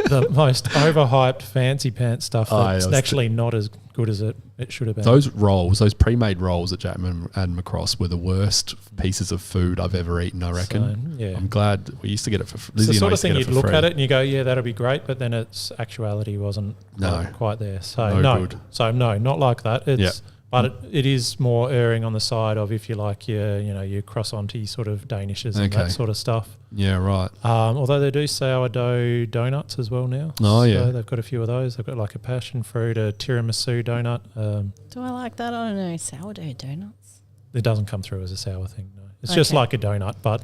The most overhyped fancy pants stuff Oh, that's yeah, actually not as good as it should have been. Those rolls, those pre-made rolls at Jackman and McCross were the worst pieces of food I've ever eaten, I reckon. So, yeah. I'm glad we used to get it for free. It's the sort of thing you'd look at it and you go, yeah, that'll be great, but then its actuality wasn't quite there. So No good. So no, not like that. It's Yeah. but it is more erring on the side of, if you like, your croissant-y sort of Danishes and Okay. that sort of stuff. Yeah, right. Although they do sourdough donuts as well now. Oh, so yeah. they've got a few of those. They've got like a passion fruit, a tiramisu donut. Do I like that? I don't know. Sourdough donuts? It doesn't come through as a sour thing, no. It's just Okay. like a donut, but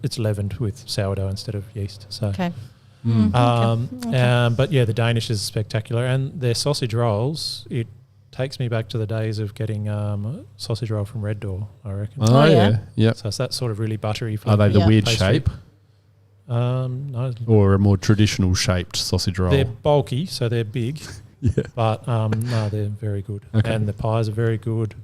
it's leavened with sourdough instead of yeast. So. Okay. But yeah, the Danish is spectacular, and their sausage rolls. It takes me back to the days of getting a sausage roll from Red Door, I reckon. Oh, yeah. yeah. Yep. So it's that sort of really buttery. Are they the Yeah. weird pastry. shape No, or a more traditional shaped sausage roll? they're bulky, so they're big. Yeah. But no, they're very good, Okay. and the pies are very good.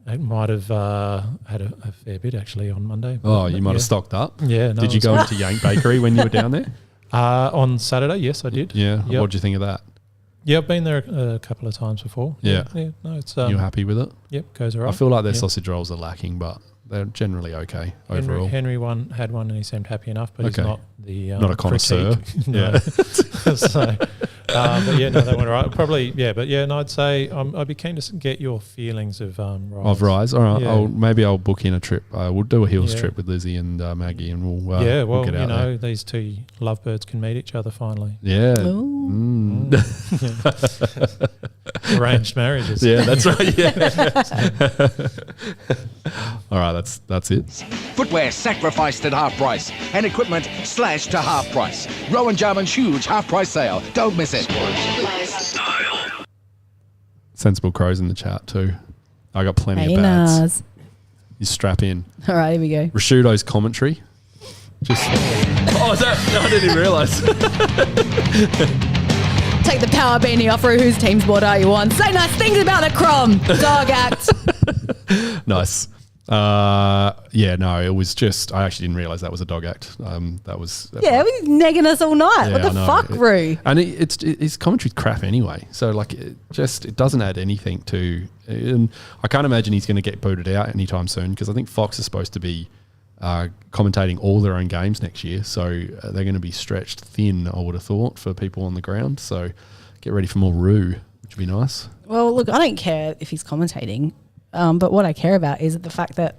I might have had a fair bit actually on Monday. Oh, you might Yeah. have stocked up. Yeah. No, Did you it go was into Yank Bakery when you were down there? on Saturday? Yes, I did. Yeah. Yep. What did you think of that? Yeah, I've been there a couple of times before. Yeah. No, it's You're happy with it? Yep, goes all right. I feel like their Yeah. sausage rolls are lacking, but they're generally okay overall. Henry had one and he seemed happy enough, but he's Okay. not the Not a connoisseur. critique. Yeah. No. So, but yeah, no, they went all right. Probably, yeah, but yeah, no, I'd say I'd be keen to get your feelings of Rise. Of Rise, all right. Yeah. Maybe I'll book in a trip. We'll do a hills Yeah. trip with Lizzie and Maggie, and we'll Yeah, we'll well, get you out know, there. these two lovebirds can meet each other finally. Yeah. Ooh. Arranged marriages. Yeah, that's right. Yeah. All right, that's it. Footwear sacrificed at half price and equipment slashed to half price. Rowan Jarman's huge half price sale. Don't miss it. Sensible Crows in the chat too. I got plenty Hey, of bads. Naz. You strap in. All right, here we go. Rashudo's commentary. Just. Oh, is that? No, I didn't even realise. Take the power beanie off, Roo. Whose team's board are you on? Say nice things about the Crom. Dog act. Nice. Yeah, no, it was just. I actually didn't realise that was a dog act. That was. Yeah, he was negging us all night. Yeah, What the I know. fuck, Roo? And his commentary's crap anyway. So like, it doesn't add anything to. And I can't imagine he's going to get booted out anytime soon because I think Fox is supposed to be commentating all their own games next year. So they're going to be stretched thin, I would have thought, for people on the ground. So get ready for more Roo, which would be nice. Well, look, I don't care if he's commentating, but what I care about is the fact that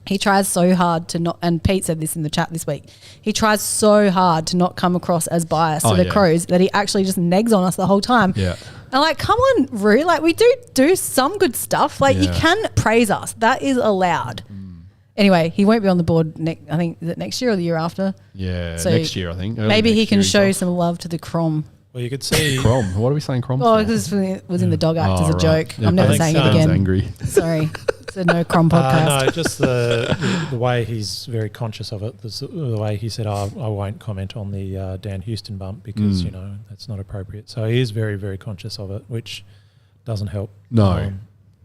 he tries so hard to not, and Pete said this in the chat this week, he tries so hard to not come across as biased to the yeah. Crows that he actually just negs on us the whole time. Yeah. And like, come on, Roo, like we do some good stuff. Like you Yeah. can praise us. That is allowed. Anyway, he won't be on the board, I think, is it next year or the year after? Yeah, So next year I think. Early Maybe he next can year he's show off. some love to the Crom. Well, you could see. Crom. What are we saying Crom? Oh, for? because it was in the dog act Oh, as a right. joke. Yeah, I'm never I think saying it Sam's again. angry. Sorry. It's a no Crom podcast. No, just the way he's very conscious of it. The way he said, I won't comment on the Dan Houston bump because, you know, that's not appropriate. So he is very, very conscious of it, which doesn't help. No.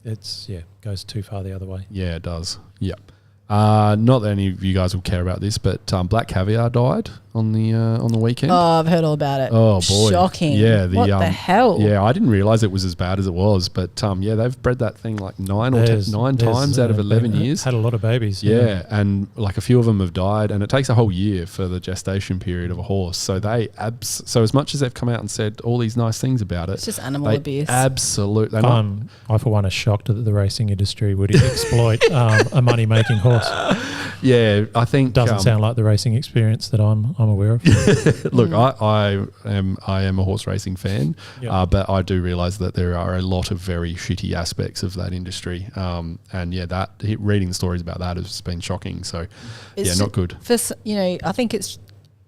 It's, goes too far the other way. Yeah, it does. Yep. Not that any of you guys will care about this, but Black Caviar died on the weekend. Oh, I've heard all about it. Oh, boy. Shocking. Yeah. What the hell? Yeah, I didn't realise it was as bad as it was, but yeah, they've bred that thing like nine times out of 11 years. Had a lot of babies. Yeah, and like a few of them have died, and it takes a whole year for the gestation period of a horse. So so as much as they've come out and said all these nice things about it, It's just animal they abuse. Absolutely. I, for one, is shocked that the racing industry would exploit a money-making horse. Yeah, I think Doesn't sound like the racing experience that I'm aware of. Look, I am a horse racing fan, Yep. but I do realise that there are a lot of very shitty aspects of that industry, and yeah, reading the stories about that has been shocking. So, It's not good. I think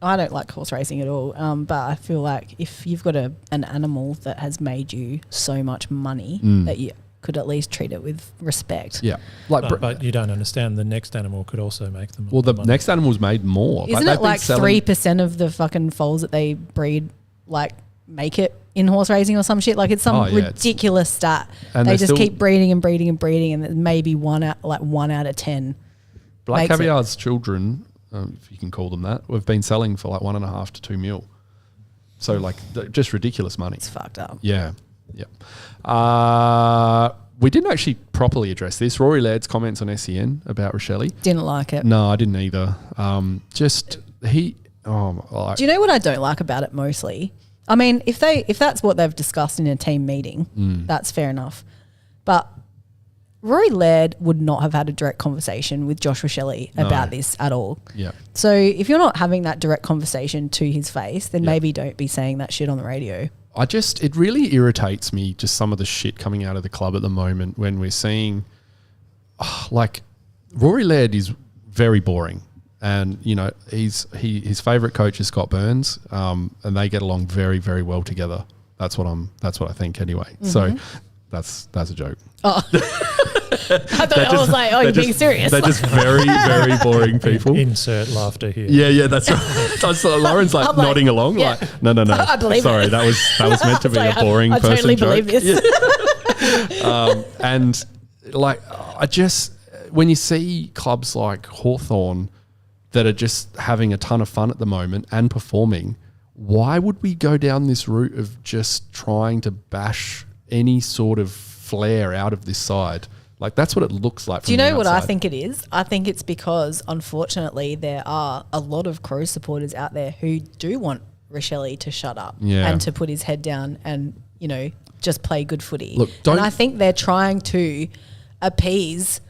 I don't like horse racing at all, but I feel like if you've got an animal that has made you so much money that you could at least treat it with respect. Yeah, like No, but you don't understand the next animal could also make them. well, the money. next animal's made more. Isn't they've it been like selling- 3% of the fucking foals that they breed make it in horse racing or some shit? Like it's some ridiculous stat. And They they're just still- keep breeding and breeding and breeding, and then maybe one out of 10. Black makes it. Caviar's children, if you can call them that, have been selling for like 1.5 to 2 mil. So like just ridiculous money. It's fucked up. Yeah. We didn't actually properly address this. Rory Laird's comments on SEN about Rochelle. Didn't like it. No, I didn't either. Do you know what I don't like about it mostly? I mean, if that's what they've discussed in a team meeting, that's fair enough. But Rory Laird would not have had a direct conversation with Josh Rochelle about this at all. Yeah. So if you're not having that direct conversation to his face, then maybe don't be saying that shit on the radio. It really irritates me, just some of the shit coming out of the club at the moment when we're seeing, like, Rory Laird is very boring. And, you know, his favourite coach is Scott Burns, and they get along very, very well together. That's what I think anyway. Mm-hmm. So that's a joke. Oh. I thought I was like, you're being serious. They're just very, very boring people. Insert laughter here. Yeah, that's right. I saw Lauren's like I'm like, nodding along, yeah. like, no. I believe Sorry, it. that was meant to be I was a boring I person totally joke. believe this. And like, when you see clubs like Hawthorn that are just having a ton of fun at the moment and performing, why would we go down this route of just trying to bash any sort of flair out of this side? Like, that's what it looks like. Do you know what I think it is? I think it's because, unfortunately, there are a lot of Crows supporters out there who do want Rochelle to shut up and to put his head down and, you know, just play good footy. Look, and I think they're trying to appease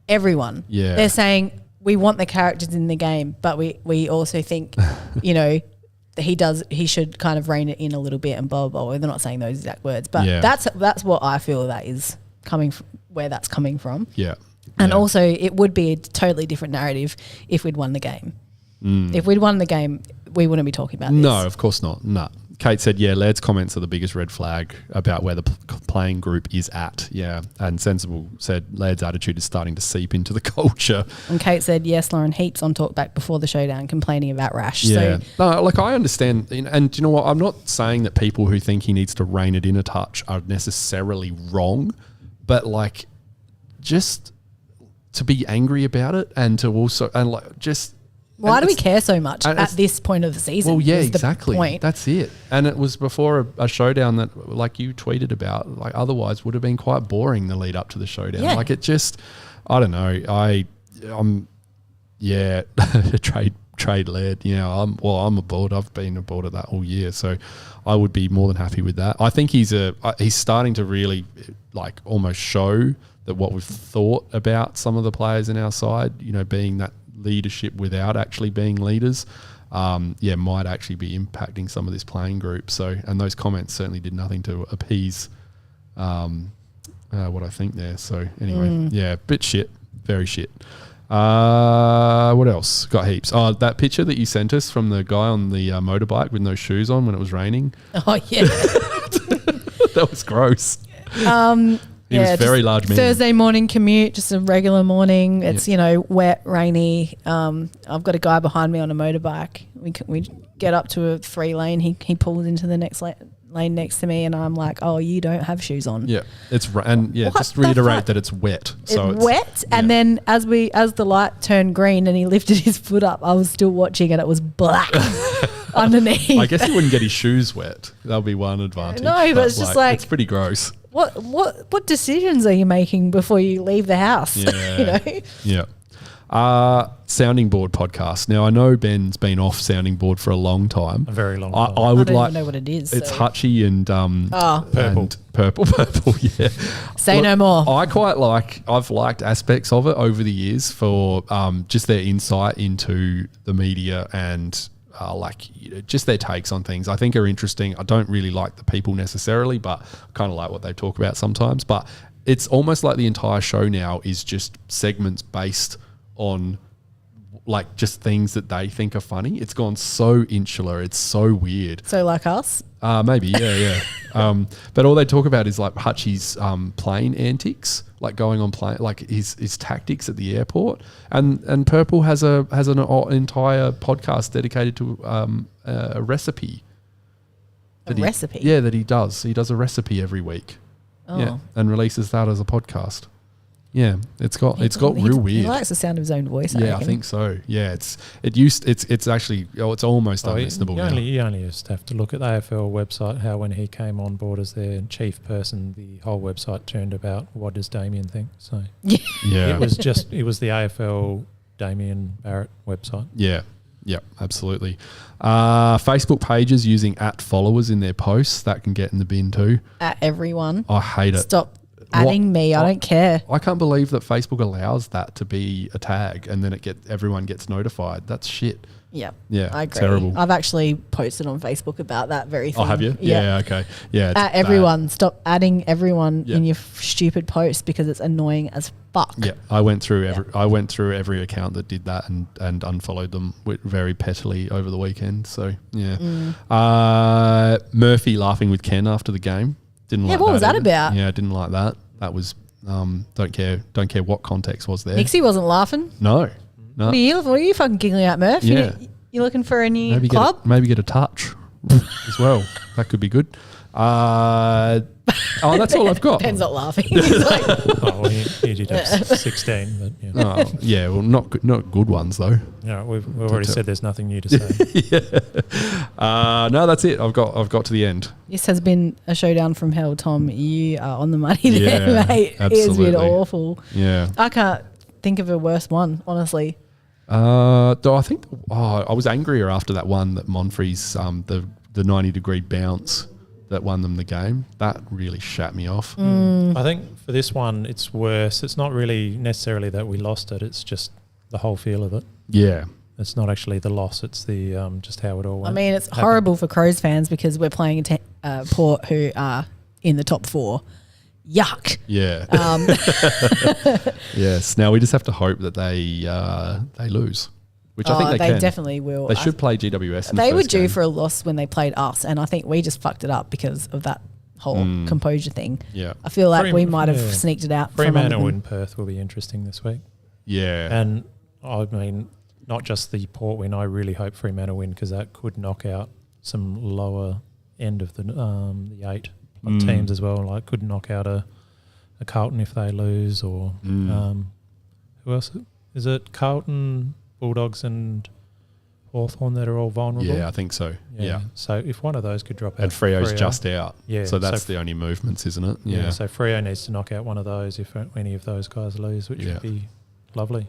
everyone. Yeah. They're saying, we want the characters in the game, but we also think, you know, he should kind of rein it in a little bit and blah, blah, blah. They're not saying those exact words, but that's what I feel that is coming from, where that's coming from. Yeah. And also it would be a totally different narrative if we'd won the game. If we'd won the game, we wouldn't be talking about this. No, of course not. No. Kate said, Laird's comments are the biggest red flag about where the playing group is at. Yeah. And Sensible said Laird's attitude is starting to seep into the culture. And Kate said, yes, Lauren, heaps on talkback before the showdown complaining about Rash. Yeah. So, no, like I understand. And do you know what? I'm not saying that people who think he needs to rein it in a touch are necessarily wrong, but like just to be angry about it and to also, and like just... Why do we care so much at this point of the season? Well, yeah, exactly. That's it. And it was before a showdown that, like you tweeted about, like otherwise would have been quite boring the lead up to the showdown. Yeah. Like it just, I don't know. Trade Laird. You know, I'm aboard. I've been aboard of that all year, so I would be more than happy with that. I think he's starting to really like almost show that what we've thought about some of the players in our side, you know, being that leadership without actually being leaders, might actually be impacting some of this playing group. So, and those comments certainly did nothing to appease what I think there. So anyway, bit shit, very shit. What else? Got heaps. Oh, that picture that you sent us from the guy on the motorbike with no shoes on when it was raining. Oh yeah, that was gross. He was very large man. Thursday morning commute, just a regular morning. It's, you know, wet, rainy. I've got a guy behind me on a motorbike. We get up to a 3-lane. He pulls into the next lane next to me, and I'm like, oh, you don't have shoes on. Yeah, just reiterate that it's wet. So it's wet, and then as the light turned green and he lifted his foot up, I was still watching, and it was black underneath. I guess he wouldn't get his shoes wet. That'll be one advantage. No, but it's just like it's pretty gross. What decisions are you making before you leave the house? Yeah. You know? Yeah. Sounding board podcast. Now I know Ben's been off sounding board for a long time. A very long time. I would don't like even know what it is. It's so. Hutchie and purple. And purple. Yeah. Say no more. I've liked aspects of it over the years for just their insight into the media and just their takes on things I think are interesting. I don't really like the people necessarily, but kind of like what they talk about sometimes. But it's almost like the entire show now is just segments based on like just things that they think are funny. It's gone so insular. It's so weird. So like us? Maybe, yeah. But all they talk about is like Hutchie's plane antics, like going on plane, like his tactics at the airport. And Purple has an entire podcast dedicated to a recipe. Recipe? Yeah, that he does. He does a recipe every week. Oh. Yeah, and releases that as a podcast. Yeah, it's got real weird. He likes the sound of his own voice. Yeah, I think so. Yeah, it's actually it's almost unlistenable now. You only just have to look at the AFL website. How when he came on board as their chief person, the whole website turned about what does Damien think. So yeah, it was the AFL Damien Barrett website. Yeah. Yeah, absolutely. Facebook pages using @followers in their posts, that can get in the bin too. At everyone. I hate it. Stop adding me. I don't care. I can't believe that Facebook allows that to be a tag and then everyone gets notified. That's shit. Yeah. Yeah. I agree. Terrible. I've actually posted on Facebook about that very thing. Oh, have you? Yeah. Okay. Yeah. At everyone. Stop adding everyone in your stupid posts because it's annoying as fuck. Yeah. I went through every account that did that and unfollowed them very pettily over the weekend. So yeah. Murphy laughing with Ken after the game. Didn't like that. What was that about? Yeah, I didn't like that. That was don't care what context was there. Nixie wasn't laughing. No. What are you fucking giggling at, Murph? Yeah. You looking for a new club? Maybe get a touch as well. That could be good. That's all I've got. Ben's not laughing. He's like, Oh, well, he did have 16, but yeah. Oh, yeah, well, not good ones though. Yeah, we've already said there's nothing new to say. No, that's it. I've got to the end. this has been a showdown from hell, Tom. You are on the money Yeah, there, mate. It has absolutely. been awful. Yeah. I can't think of a worse one, honestly. Though I think I was angrier after that one that Monfrey's the 90-degree bounce that won them the game. That really shat me off. I think for this one, it's worse. It's not really necessarily that we lost it. It's just the whole feel of it. Yeah. It's not actually the loss. It's the just how it all went. I mean, it's horrible for Crows fans because we're playing Port, who are in the top 4. Yuck. Yeah. Yes. Now we just have to hope that they lose, which I think they can. Definitely will. They should play GWS. In They the were first due game. for a loss when they played us, and I think we just fucked it up because of that whole composure thing. Yeah. I feel like Free- we might have yeah. sneaked it out. from under Fremantle them. in Perth will be interesting this week. Yeah. And I mean, not just the Port win. I really hope Fremantle win because that could knock out some lower end of the 8 teams as well. Like could knock out a Carlton if they lose, or who else is it? Carlton, Bulldogs, and Hawthorn that are all vulnerable. Yeah, I think so. Yeah. So if one of those could drop out, And Freo's just out. Yeah, So that's so- the only movements, isn't it? Yeah. So Freo needs to knock out one of those if any of those guys lose, which Yeah. would be lovely.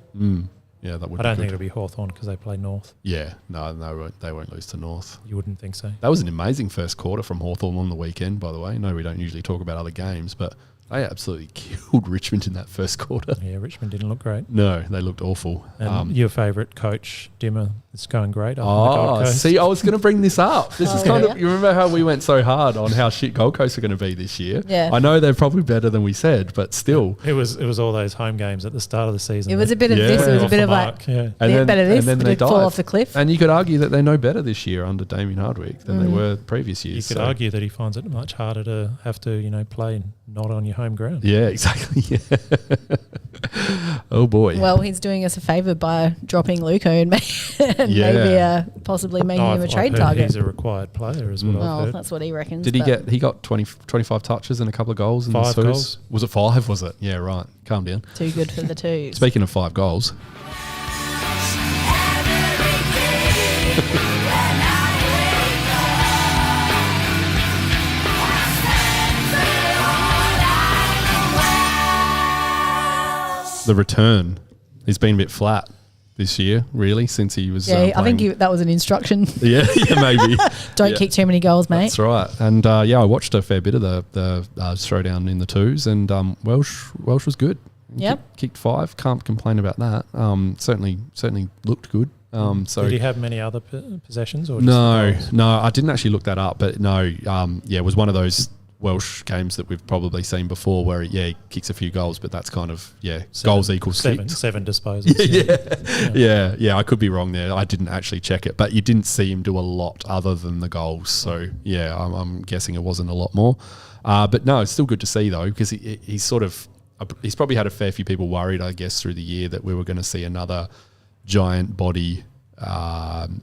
Yeah, that would I don't be think good. it'll be Hawthorn because they play North. Yeah. No, they won't lose to North. You wouldn't think so. That was an amazing first quarter from Hawthorn on the weekend, by the way. No, we don't usually talk about other games, but they absolutely killed Richmond in that first quarter. Yeah, Richmond didn't look great. No, they looked awful. And your favourite coach, Dimmer, is going great up on the Gold Coast. See, I was going to bring this up. This is kind yeah. of, you remember how we went so hard on how shit Gold Coast are going to be this year? Yeah. I know they're probably better than we said, but still. It was all those home games at the start of the season. It was a that bit of Yeah. this. It was a off bit the of like mark, yeah. they're better this. and then they fall died. off the cliff. And you could argue that they know better this year under Damien Hardwick than they were previous You years. could so- argue that he finds it much harder to have to, play not on your home ground. Yeah, exactly. Yeah. Oh boy. Well, he's doing us a favour by dropping Luco and, Yeah. maybe possibly making him a trade heard target. He's a required player as well. I've Well, heard. that's what he reckons. Did he but get? He got 25 touches and a couple of goals in 5 the Sues? goals. Was it 5? Was it? Yeah, right. Calm down. too good for the twos? Speaking of 5 goals, the return, he's been a bit flat this year, really, since he was. Yeah, I think playing- that was an instruction. Yeah, maybe. Don't Yeah. kick too many goals, mate. That's right. And I watched a fair bit of the showdown in the twos, and Welsh was good. Yep. Kicked 5. Can't complain about that. Certainly looked good. So Did he have many other possessions? Or just no, the goals? no, I didn't actually look that up, but no, it was one of those Welsh games that we've probably seen before where, he kicks a few goals, but that's kind of, goals equals seven kicked. disposals. Yeah, I could be wrong there. I didn't actually check it, but you didn't see him do a lot other than the goals. So, I'm guessing it wasn't a lot more. But no, it's still good to see, though, because he's probably had a fair few people worried, I guess, through the year that we were going to see another giant body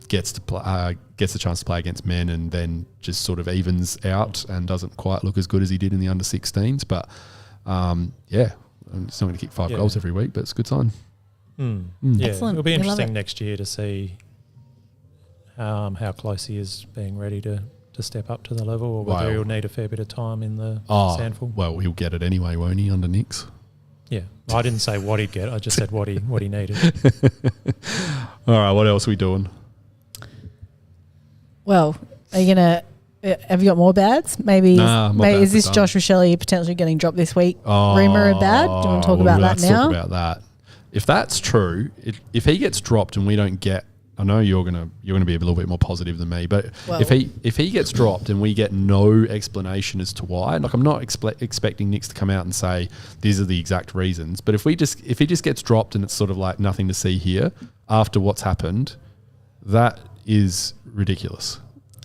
gets the chance to play against men and then just sort of evens out and doesn't quite look as good as he did in the under 16s. But it's not going to kick 5 goals every week, but it's a good sign. Yeah, Excellent. it'll be We love interesting it. next year to see how close he is being ready to step up to the level, or whether Wow. he'll need a fair bit of time in the sandful. Well, he'll get it anyway, won't he, under Nix? Yeah, I didn't say what he'd get. I just said what he needed. All right, what else are we doing? Well, are you gonna? Have you got more bads? Maybe. Nah, my maybe bads is this are Josh Rochelle potentially getting dropped this week? Rumor of bad? Do you want to talk about that let's now? Talk about that. If that's true, if he gets dropped and we don't get, I know you're gonna be a little bit more positive than me, but Well- if he gets dropped and we get no explanation as to why, like I'm not expecting Nix to come out and say these are the exact reasons, but if he just gets dropped and it's sort of like nothing to see here after what's happened, that is ridiculous.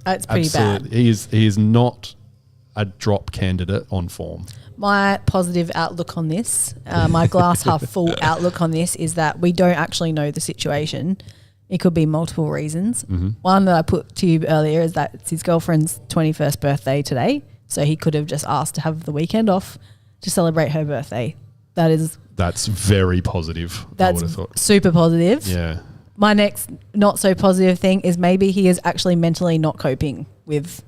It's pretty bad. He is not a drop candidate on form. My positive outlook on this, my glass half full outlook on this is that we don't actually know the situation. It could be multiple reasons. One that I put to you earlier is that it's his girlfriend's 21st birthday today. So he could have just asked to have the weekend off to celebrate her birthday. That's very positive. I would have That's thought. super positive. Yeah. My next not so positive thing is maybe he is actually mentally not coping with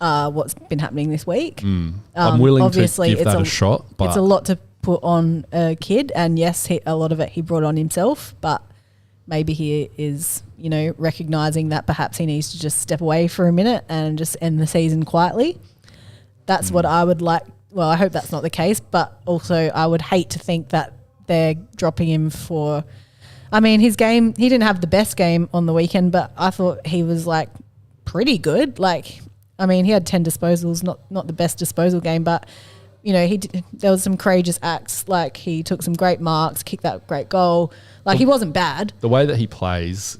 what's been happening this week. I'm willing to obviously give it's that a shot, but it's a lot to put on a kid, and yes, a lot of it he brought on himself, but maybe he is, recognizing that perhaps he needs to just step away for a minute and just end the season quietly. That's what I would like. Well, I hope that's not the case, but also I would hate to think that they're dropping him for. I mean, his game, he didn't have the best game on the weekend, but I thought he was like pretty good. Like, I mean, he had 10 disposals, not the best disposal game, but there was some courageous acts. Like, he took some great marks, kicked that great goal. Like, he wasn't bad. the way that he plays,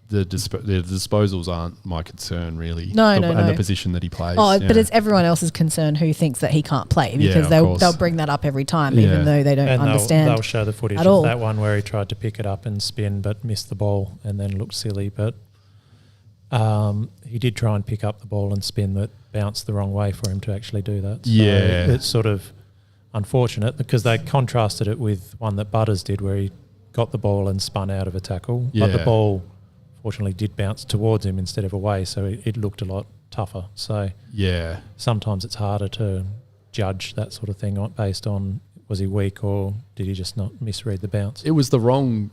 the disposals aren't my concern really. No. And the position that he plays. But it's everyone else's concern who thinks that he can't play, because of course. they'll bring that up every time, even though they don't And understand. they'll show the footage at of all. that one where he tried to pick it up and spin but missed the ball and then looked silly. But he did try and pick up the ball and spin that bounced the wrong way for him to actually do that. So Yeah. it's sort of unfortunate because they contrasted it with one that Butters did where he got the ball and spun out of a tackle. But the Yeah. ball fortunately did bounce towards him instead of away, so it looked a lot tougher. So Yeah. sometimes it's harder to judge that sort of thing based on was he weak or did he just not misread the bounce? It was the wrong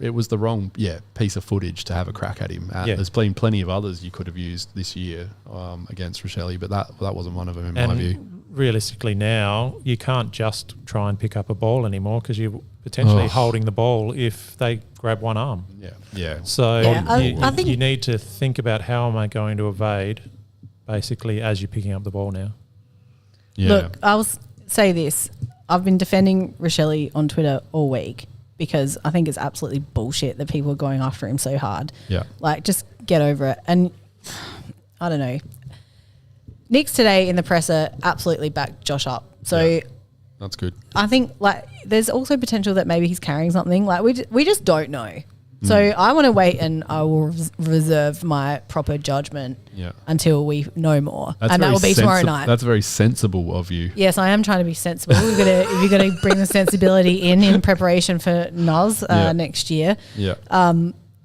piece of footage to have a crack at him. Yeah. There's been plenty of others you could have used this year against Rochelle, but that wasn't one of them in my view. Realistically now, you can't just try and pick up a ball anymore because you're potentially holding the ball if they grab one arm. Yeah. So Yeah, I think- you need to think about how am I going to evade basically as you're picking up the ball now. Yeah. Look, I'll say this. I've been defending Rochelle on Twitter all week because I think it's absolutely bullshit that people are going after him so hard. Yeah. Like, just get over it. And I don't know. Nick's today in the presser absolutely backed Josh up. So Yeah. That's good. I think, like, there's also potential that maybe he's carrying something. Like, we just don't know. So I want to wait, and I will reserve my proper judgment until we know more. And that will be tomorrow night. That's very sensible of you. Yes, I am trying to be sensible. You've got to bring the sensibility in preparation for NOS next year. Yeah.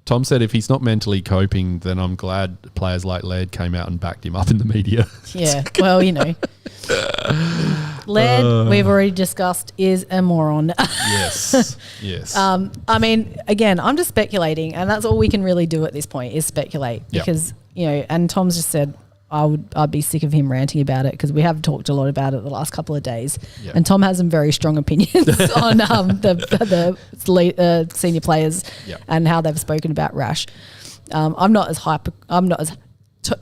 Tom said if he's not mentally coping, then I'm glad players like Laird came out and backed him up in the media. Yeah, well, Laird, we've already discussed, is a moron. Yes. I mean, again, I'm just speculating, and that's all we can really do at this point is speculate. Yep. Because, and Tom's just said I'd be sick of him ranting about it because we have talked a lot about it the last couple of days. Yep. And Tom has some very strong opinions on the senior players and how they've spoken about Rash. I'm not as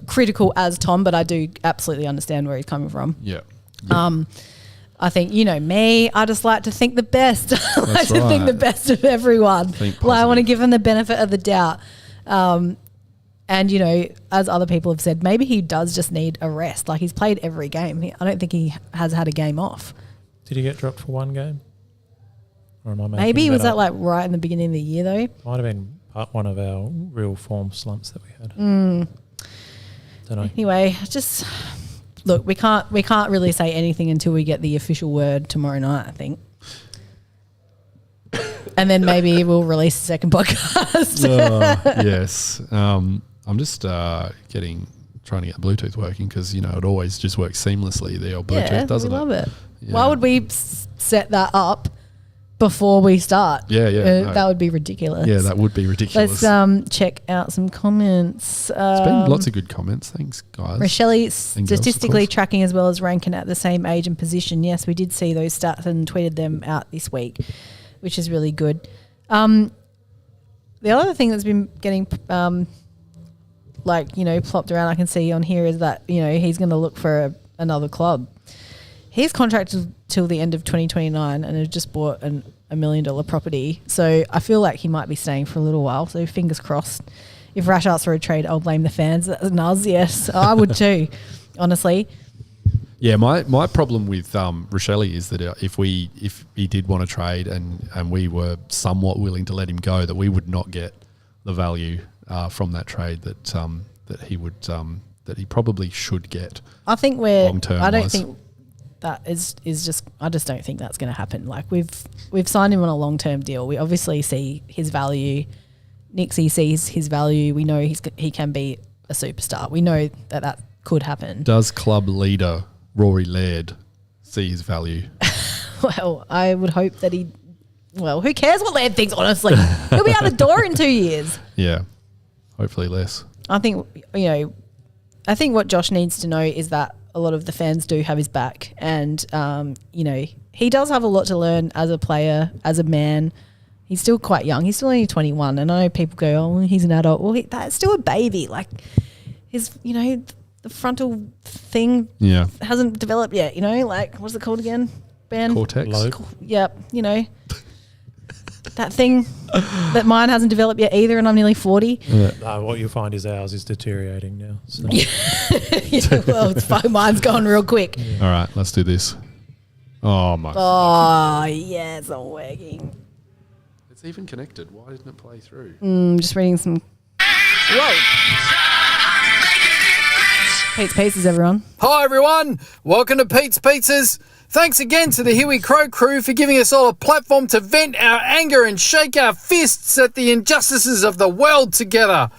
critical as Tom, but I do absolutely understand where he's coming from. Yeah. I think, me, I just like to think the best. I like to think right. the best of everyone. Think Like, I want to positive. give him the benefit of the doubt. And, as other people have said, maybe he does just need a rest. Like, he's played every game. I don't think he has had a game off. Did he get dropped for one game? Or am I making Maybe was that up? like right in the beginning of the year though? Might have been one of our real form slumps that we had. Don't know. Anyway, just look, we can't really say anything until we get the official word tomorrow night, I think. And then maybe we'll release a second podcast. Yes. I'm just trying to get Bluetooth working because, it always just works seamlessly, the old Bluetooth, doesn't we it? love it. Yeah. Why would we set that up before we start? Yeah, no. That would be ridiculous. Yeah, that would be ridiculous. Let's check out some comments. There's been lots of good comments. Thanks, guys. Rochelle And girls, statistically of course. tracking as well as ranking at the same age and position. Yes, we did see those stats and tweeted them out this week, which is really good. The other thing that's been getting plopped around I can see on here is that, he's going to look for another club. He's contracted till the end of 2029 and has just bought $1 million property. So I feel like he might be staying for a little while. So fingers crossed. If Rash asks for a trade, I'll blame the fans. That's Nuz, yes. I would too, honestly. Yeah, my problem with Rochelle is that if he did want to trade and we were somewhat willing to let him go, that we would not get the value from that trade that he would that he probably should get. I think long-term I don't wise. think that is just. I just don't think that's going to happen. Like we've signed him on a long-term deal. We obviously see his value. Nixie sees his value. We know he can be a superstar. We know that could happen. Does club leader Rory Laird see his value? Well, I would hope that he. Well, who cares what Laird thinks? Honestly, he'll be out the door in 2 years. Yeah, hopefully less. I think I think what Josh needs to know is that a lot of the fans do have his back, and he does have a lot to learn as a player, as a man. He's still quite young. He's still only 21, and I know people go, "Oh, he's an adult." Well, that's still a baby. Like his, the frontal thing hasn't developed yet. Like what's it called again? Ben? Cortex. Yep. That thing that mine hasn't developed yet either, and I'm nearly 40. No, what you'll find is ours is deteriorating now. So. Well, it's fine. Mine's going real quick. All right, let's do this. Oh my! Oh yeah, it's not working. It's even connected. Why didn't it play through? Just reading some. Whoa. Pete's Pizzas, everyone. Hi everyone, welcome to Pete's Pizzas. Thanks again to the Here We Crow crew for giving us all a platform to vent our anger and shake our fists at the injustices of the world together.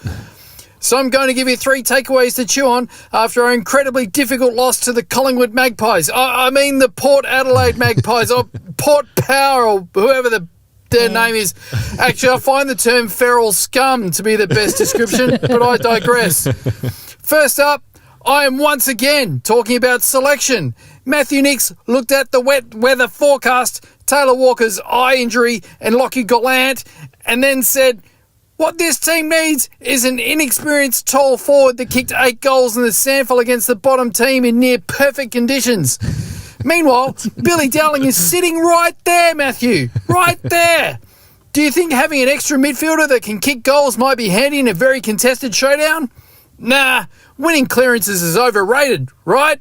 So I'm going to give you 3 takeaways to chew on after our incredibly difficult loss to the Collingwood Magpies. I mean the Port Adelaide Magpies, or Port Power, or whoever their name is. Actually, I find the term feral scum to be the best description, but I digress. First up, I am once again talking about selection. Matthew Nicks looked at the wet weather forecast, Taylor Walker's eye injury, and Lockie Gallant, and then said, what this team needs is an inexperienced tall forward that kicked 8 goals in the SANFL against the bottom team in near perfect conditions. Meanwhile, Billy Dowling is sitting right there, Matthew. Right there. Do you think having an extra midfielder that can kick goals might be handy in a very contested showdown? Nah, winning clearances is overrated, right?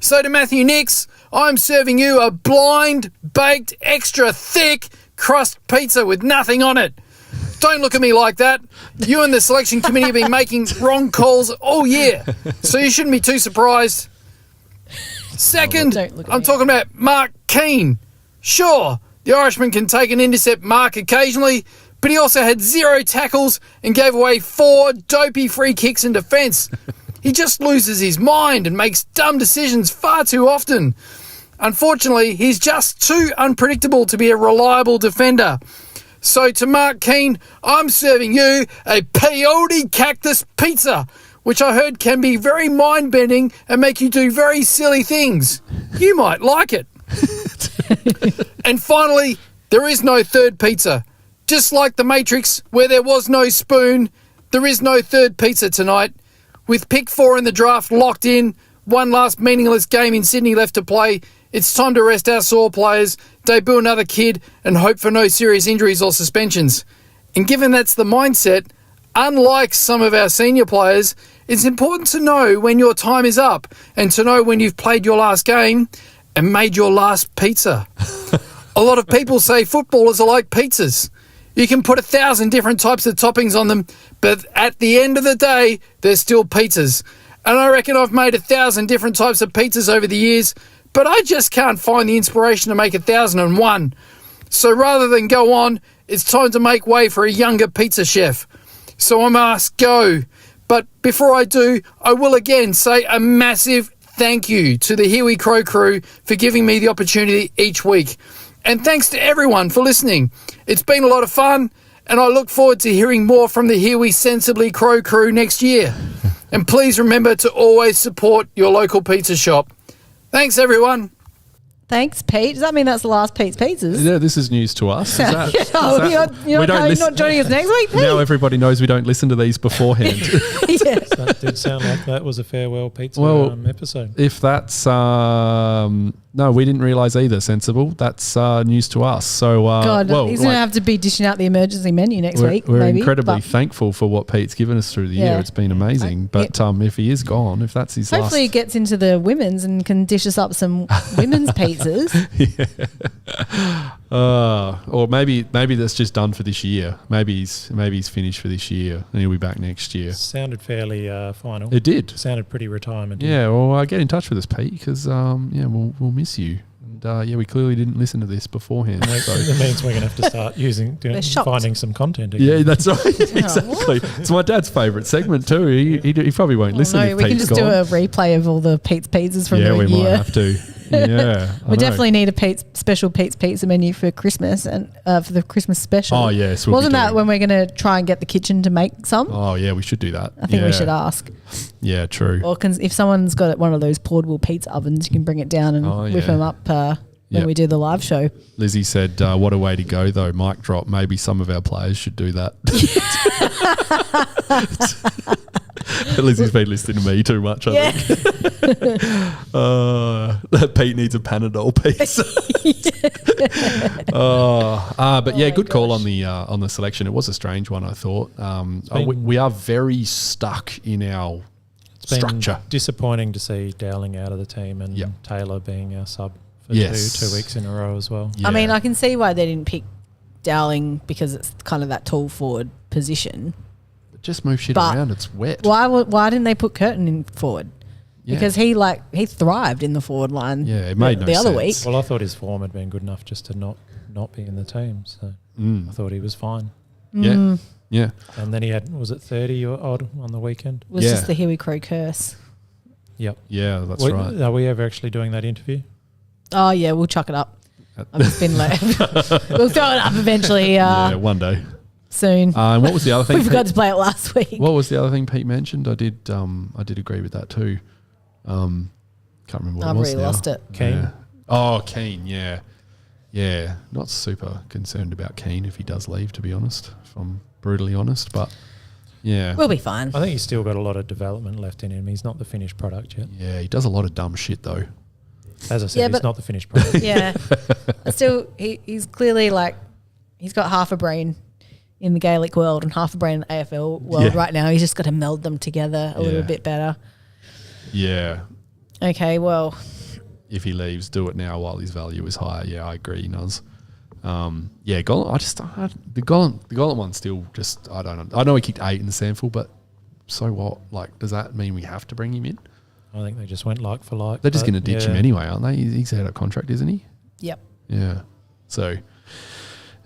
So to Matthew Nicks, I'm serving you a blind, baked, extra thick crust pizza with nothing on it. Don't look at me like that. You and the selection committee have been making wrong calls all year, so you shouldn't be too surprised. Second, I'm talking about Mark Keane. Sure, the Irishman can take an intercept mark occasionally, but he also had 0 tackles and gave away 4 dopey free kicks in defence. He just loses his mind and makes dumb decisions far too often. Unfortunately, he's just too unpredictable to be a reliable defender. So to Mark Keane, I'm serving you a peyote cactus pizza, which I heard can be very mind-bending and make you do very silly things. You might like it. And finally, there is no third pizza. Just like the Matrix, where there was no spoon, there is no third pizza tonight. With pick 4 in the draft locked in, one last meaningless game in Sydney left to play, it's time to rest our sore players, debut another kid, and hope for no serious injuries or suspensions. And given that's the mindset, unlike some of our senior players, it's important to know when your time is up and to know when you've played your last game and made your last pizza. A lot of people say footballers are like pizzas. You can put 1,000 different types of toppings on them, but at the end of the day, they're still pizzas. And I reckon I've made 1,000 different types of pizzas over the years, but I just can't find the inspiration to make 1,001. So rather than go on, it's time to make way for a younger pizza chef. So I must go. But before I do, I will again say a massive thank you to the Here We Crow crew for giving me the opportunity each week. And thanks to everyone for listening. It's been a lot of fun, and I look forward to hearing more from the Here We Sensibly Crow crew next year. And please remember to always support your local pizza shop. Thanks, everyone. Thanks, Pete. Does that mean that's the last Pete's Pizzas? Yeah, this is news to us. You're not joining us next week, Pete? Now everybody knows we don't listen to these beforehand. Yeah. That did sound like that was a farewell pizza episode. If that's no, we didn't realise either. Sensible. That's news to us. So God, he's going to have to be dishing out the emergency menu next week. We're maybe, incredibly thankful for what Pete's given us through the year. It's been amazing. But if he is gone, if that's his hopefully last, he gets into the women's and can dish us up some women's pizzas. Yeah. Or maybe that's just done for this year. Maybe he's finished for this year and he'll be back next year. Sounded fairly final. It did. Sounded pretty retirement. Yeah. Well, get in touch with us, Pete, because we'll miss you. And we clearly didn't listen to this beforehand. So. That means we're going to have to start finding some content again. Yeah, that's right. Exactly. It's my dad's favourite segment too. He probably won't listen. No, we can just do a replay of all the Pete's pizzas from the year. Yeah, we might have to. Yeah, we definitely need a special Pete's pizza menu for Christmas and for the Christmas special. Oh yes, wasn't that when we're going to try and get the kitchen to make some? Oh yeah, we should do that. I think we should ask. Yeah, true. Or if someone's got one of those portable pizza ovens, you can bring it down and whip them up when we do the live show. Lizzie said, "What a way to go, though." Mic drop. Maybe some of our players should do that. Lizzie's been listening to me too much, I think. Pete needs a Panadol piece. But good call on the selection. It was a strange one, I thought. We are very stuck in our structure. Disappointing to see Dowling out of the team and Taylor being our sub for 2 weeks in a row as well. Yeah. I mean, I can see why they didn't pick Dowling because it's kind of that tall forward position. Just move shit around. It's wet. Why didn't they put Curtin in forward? Yeah. Because he thrived in the forward line. Yeah, it made no sense. Other week. Well, I thought his form had been good enough just to not be in the team. So I thought he was fine. Yeah, yeah. And then he had 30 or odd on the weekend? It was just the Huey Crow curse. Yep. Yeah, that's right. Are we ever actually doing that interview? Oh yeah, we'll chuck it up. I've just been like, we'll throw it up eventually. One day. Soon. And what was the other thing? We forgot to play it last week. What was the other thing Pete mentioned? I did agree with that too. Can't remember what it was. I've really lost it. Keane. Yeah. Oh, Keane. Yeah, yeah. Not super concerned about Keane if he does leave. To be honest, if I'm brutally honest, but yeah, we'll be fine. I think he's still got a lot of development left in him. He's not the finished product yet. Yeah, he does a lot of dumb shit though. As I said, he's not the finished product. Yeah, still he's clearly he's got half a brain in the Gaelic world and half a brain in the AFL world right now. He's just got to meld them together a little bit better. Yeah. Okay, well. If he leaves, do it now while his value is higher. Yeah, I agree, Nuz. Gollan, the Gollan one still just, I don't know. I know he kicked 8 in the sample, but so what? Like, does that mean we have to bring him in? I think they just went like for like. They're just going to ditch him anyway, aren't they? He's out of contract, isn't he? Yep. Yeah. So,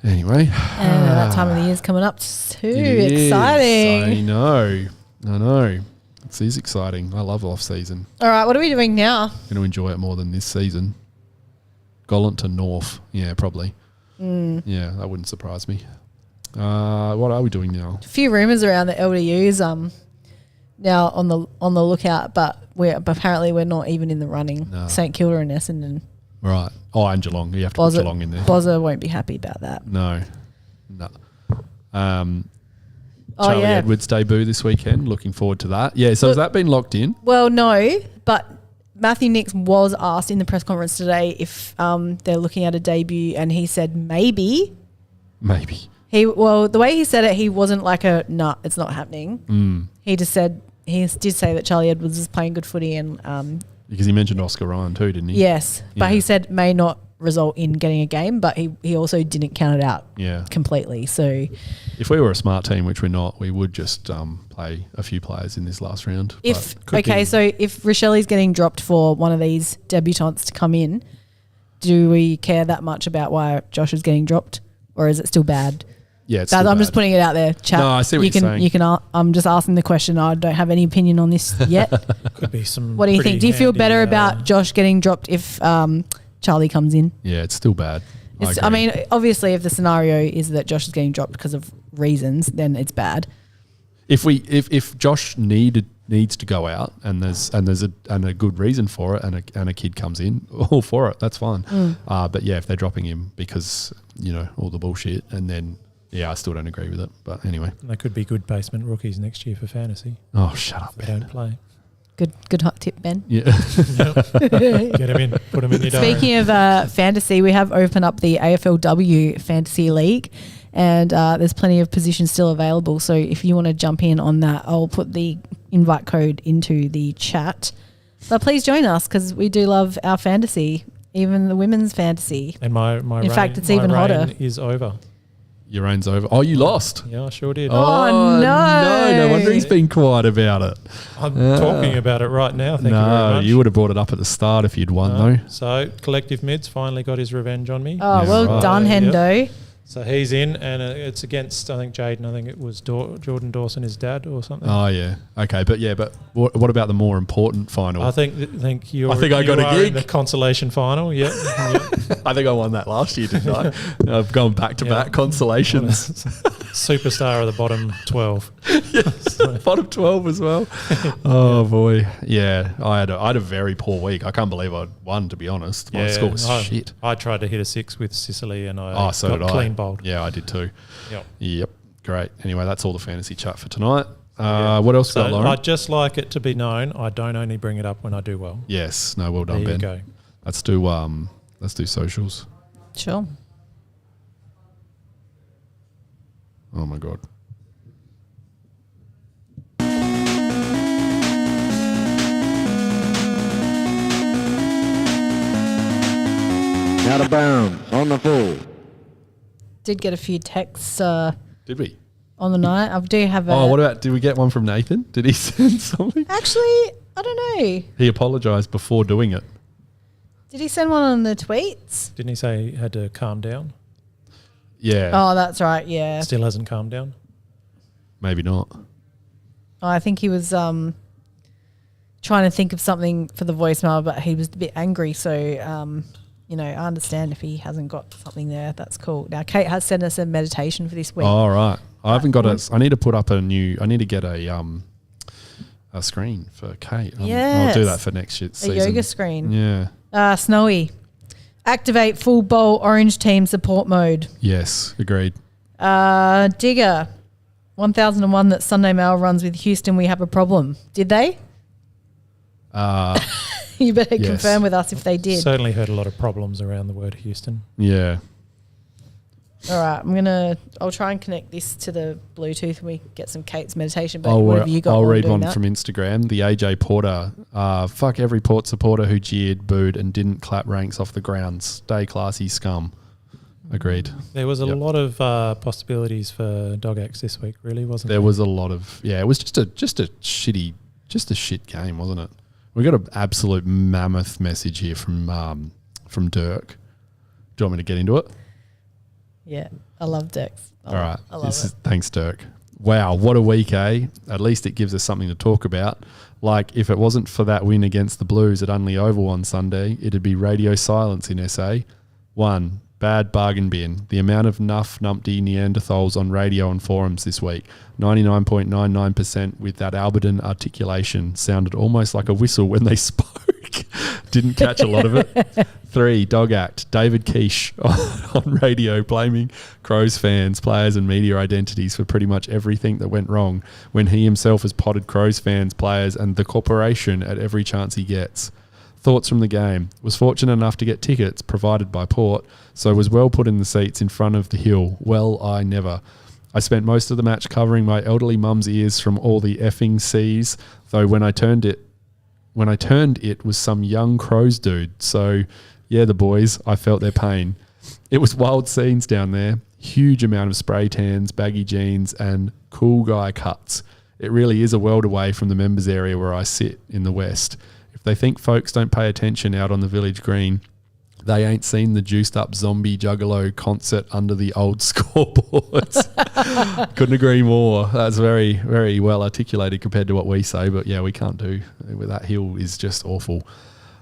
anyway. That time of the year's coming up too. Exciting. I know. It is exciting. I love off season. All right, what are we doing now? Going to enjoy it more than this season. Gollan to North. Yeah, probably. Yeah, that wouldn't surprise me. What are we doing now? A few rumours around the LDUs now on the lookout, but apparently we're not even in the running. No. St Kilda and Essendon. Right. Oh, and Geelong. You have to put Geelong in there. Bozza won't be happy about that. No. Charlie Edwards' debut this weekend. Looking forward to that. Yeah, so has that been locked in? Well, no, but Matthew Nicks was asked in the press conference today if they're looking at a debut, and he said maybe. Maybe. The way he said it, he wasn't like it's not happening. He just said, he did say that Charlie Edwards is playing good footy and... because he mentioned Oscar Ryan too, didn't he? Yes, but he said may not result in getting a game, but he also didn't count it out completely. So if we were a smart team, which we're not, we would just play a few players in this last round. So if Rochelle's getting dropped for one of these debutants to come in, do we care that much about why Josh is getting dropped, or is it still bad? Yeah, it's still I'm bad. Just putting it out there, chat. No, I see what you're saying. I'm just asking the question. I don't have any opinion on this yet. Could be some. What do you think? Do you feel better about Josh getting dropped if Charlie comes in? Yeah, it's still bad. I mean, obviously, if the scenario is that Josh is getting dropped because of reasons, then it's bad. If Josh needs to go out and there's a good reason for it and a kid comes in, all for it, that's fine. But yeah, if they're dropping him because all the bullshit, and then I still don't agree with it. But anyway, they could be good basement rookies next year for fantasy. Oh, shut up! They don't play. Good hot tip, Ben. Yeah. Get him in. Put him in your diary. Speaking of fantasy, we have opened up the AFLW Fantasy League, and there's plenty of positions still available. So if you want to jump in on that, I'll put the invite code into the chat. But please join us because we do love our fantasy. even the women's fantasy. And my In fact, it's even hotter. is over. Your reign's over. Oh, you lost. Yeah, I sure did. Oh, no. No wonder he's been quiet about it. I'm talking about it right now. Thank you very No, much. you would have brought it up at the start if you'd won, though. So, Collective Mids finally got his revenge on me. Oh, Yeah, well right. done, Hendo. So he's in, and it's against, I think, Jaden. I think it was Jordan Dawson, his dad, or something. Oh, yeah. Okay, but what about the more important final? I think you I got a are gig. in the consolation final. Yep. I think I won that last year, didn't I? I've gone back-to-back consolations. Superstar of the bottom 12. Bottom 12 as well. Oh, boy. Yeah, I had a very poor week. I can't believe I won, to be honest. My score was shit. I tried to hit a 6 with Sicily, and I So got did I. clean bowled. Yeah, I did too. Yep. Great. Anyway, that's all the fantasy chat for tonight. What else got, Lauren? I'd just like it to be known, I don't only bring it up when I do well. Yes. No, well done, There Ben. you go. Let's do socials. Sure. Oh my God. Out of bounds on the full. Did get a few texts Did we? on the night. I do have a... Oh, what about, did we get one from Nathan? Did he send something? Actually, I don't know. He apologised before doing it. Did he send one on the tweets? Didn't he say he had to calm down? Yeah. Oh, that's right, yeah. Still hasn't calmed down? Maybe not. Oh, I think he was trying to think of something for the voicemail, but he was a bit angry. So, I understand if he hasn't got something there. That's cool. Now, Kate has sent us a meditation for this week. All right. I haven't got I need to put up I need to get a screen for Kate. I'll do that for next season. A yoga screen. Yeah. Snowy. Activate full bowl orange team support mode. Yes. Agreed. Digger. 1001 that Sunday Mail runs with Houston. We have a problem. Did they? You better Yes. confirm with us if they did. Certainly heard a lot of problems around the word Houston. Yeah. All right, I'll try and connect this to the Bluetooth and we get some Kate's meditation. But I'll what have you got? read doing one that? from Instagram. The AJ Porter. Fuck every Port supporter who jeered, booed, and didn't clap ranks off the ground. Stay classy, scum. Agreed. There was a lot of possibilities for Dog X this week, really, wasn't there? There was a lot of it was just a shit game, wasn't it? We got an absolute mammoth message here from Dirk. Do you want me to get into it? Yeah, I love Dex. All right. I love it. Thanks, Dirk. Wow, what a week, eh? At least it gives us something to talk about. Like, if it wasn't for that win against the Blues at Unley Oval on Sunday, it'd be radio silence in SA. 1. Bad bargain bin. The amount of numpty Neanderthals on radio and forums this week. 99.99% with that Alberton articulation. Sounded almost like a whistle when they spoke. Didn't catch a lot of it. 3. Dog act. David Quiche on radio blaming Crows fans, players and media identities for pretty much everything that went wrong when he himself has potted Crows fans, players and the corporation at every chance he gets. Thoughts from the game. Was fortunate enough to get tickets provided by Port, so was well put in the seats in front of the hill. Well, I never. I spent most of the match covering my elderly mum's ears from all the effing C's, though when I turned it was some young Crows dude. So, yeah, the boys, I felt their pain. It was wild scenes down there. Huge amount of spray tans, baggy jeans, and cool guy cuts. It really is a world away from the members area where I sit in the West. If they think folks don't pay attention out on the village green, they ain't seen the juiced up zombie juggalo concert under the old scoreboards. Couldn't agree more. That's very, very well articulated compared to what we say, but yeah, we can't do. That hill is just awful.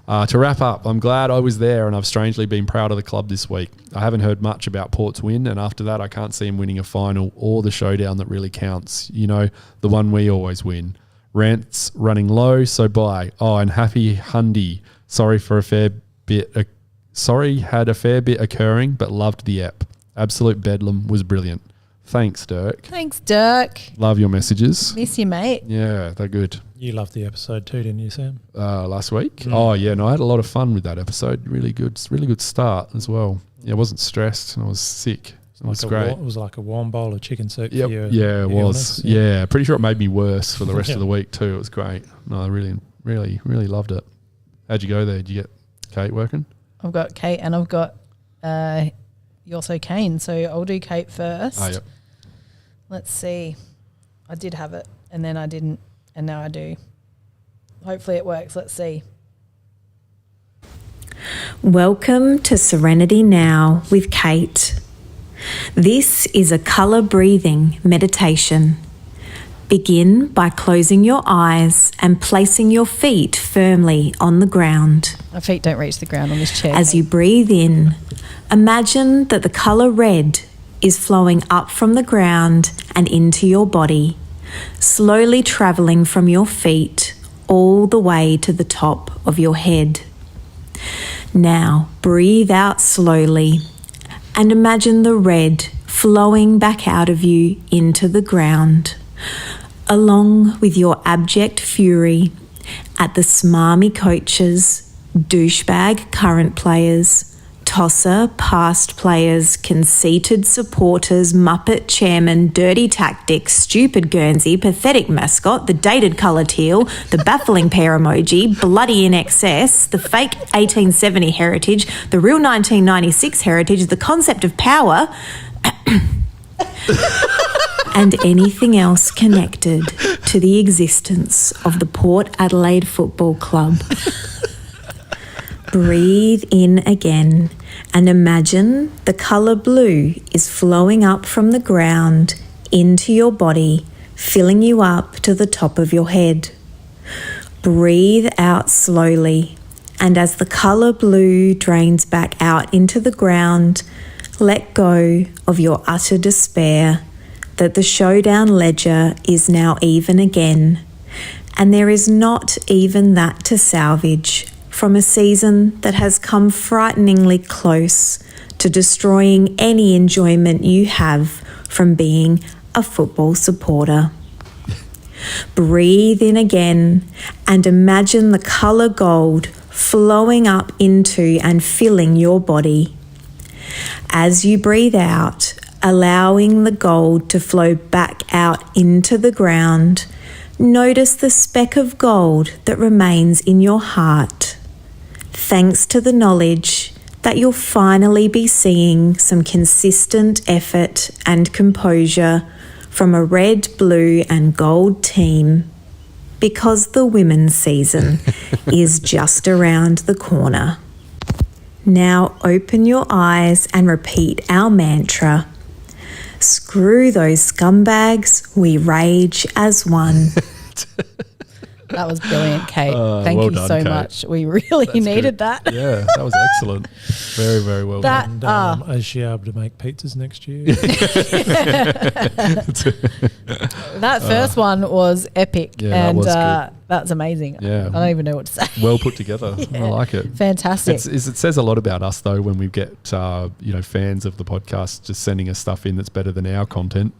To wrap up, I'm glad I was there and I've strangely been proud of the club this week. I haven't heard much about Port's win, and after that I can't see him winning a final or the showdown that really counts. You know, the one we always win. Rants running low, so bye. Oh, and happy Hundy. Sorry, had a fair bit occurring, but loved the ep. Absolute bedlam was brilliant. Thanks, Dirk. Thanks, Dirk. Love your messages. Miss you, mate. Yeah, they're good. You loved the episode too, didn't you, Sam? Last week? Oh, yeah, no, I had a lot of fun with that episode. Really good start as well. Yeah, I wasn't stressed and I was sick. It was great. It was like a warm bowl of chicken soup for Yep. your Yeah, it illness. was. Yeah, pretty sure it made me worse for the rest of the week too. It was great. No, I really, really, really loved it. How'd you go there? Did you get Kate working? I've got Kate and I've got also Kane. So I'll do Kate first. Oh, yep. Let's see. I did have it and then I didn't and now I do. Hopefully it works. Let's see. Welcome to Serenity Now with Kate. This is a colour breathing meditation. Begin by closing your eyes and placing your feet firmly on the ground. My feet don't reach the ground on this chair. As you breathe in, imagine that the colour red is flowing up from the ground and into your body, slowly travelling from your feet all the way to the top of your head. Now breathe out slowly and imagine the red flowing back out of you into the ground, along with your abject fury at the smarmy coaches, douchebag current players, tosser past players, conceited supporters, muppet chairman, dirty tactics, stupid Guernsey, pathetic mascot, the dated colour teal, the baffling pear emoji, bloody in excess, the fake 1870 heritage, the real 1996 heritage, the concept of power, and anything else connected to the existence of the Port Adelaide Football Club. Breathe in again and imagine the colour blue is flowing up from the ground into your body, filling you up to the top of your head. Breathe out slowly, and as the colour blue drains back out into the ground, let go of your utter despair that the showdown ledger is now even again, and there is not even that to salvage from a season that has come frighteningly close to destroying any enjoyment you have from being a football supporter. Breathe in again and imagine the colour gold flowing up into and filling your body. As you breathe out, allowing the gold to flow back out into the ground, notice the speck of gold that remains in your heart. Thanks to the knowledge that you'll finally be seeing some consistent effort and composure from a red, blue and gold team, because the women's season is just around the corner. Now open your eyes and repeat our mantra. Screw those scumbags, we rage as one. That was brilliant, Kate. Thank well you done, so Kate. much. We really needed that. Yeah, that was excellent. Very, very well done. And is she able to make pizzas next year? That first one was epic. Yeah, that and was good. that's amazing. Yeah. I don't even know what to say. Well put together. I like it. Fantastic. It says a lot about us, though, when we get fans of the podcast just sending us stuff in that's better than our content.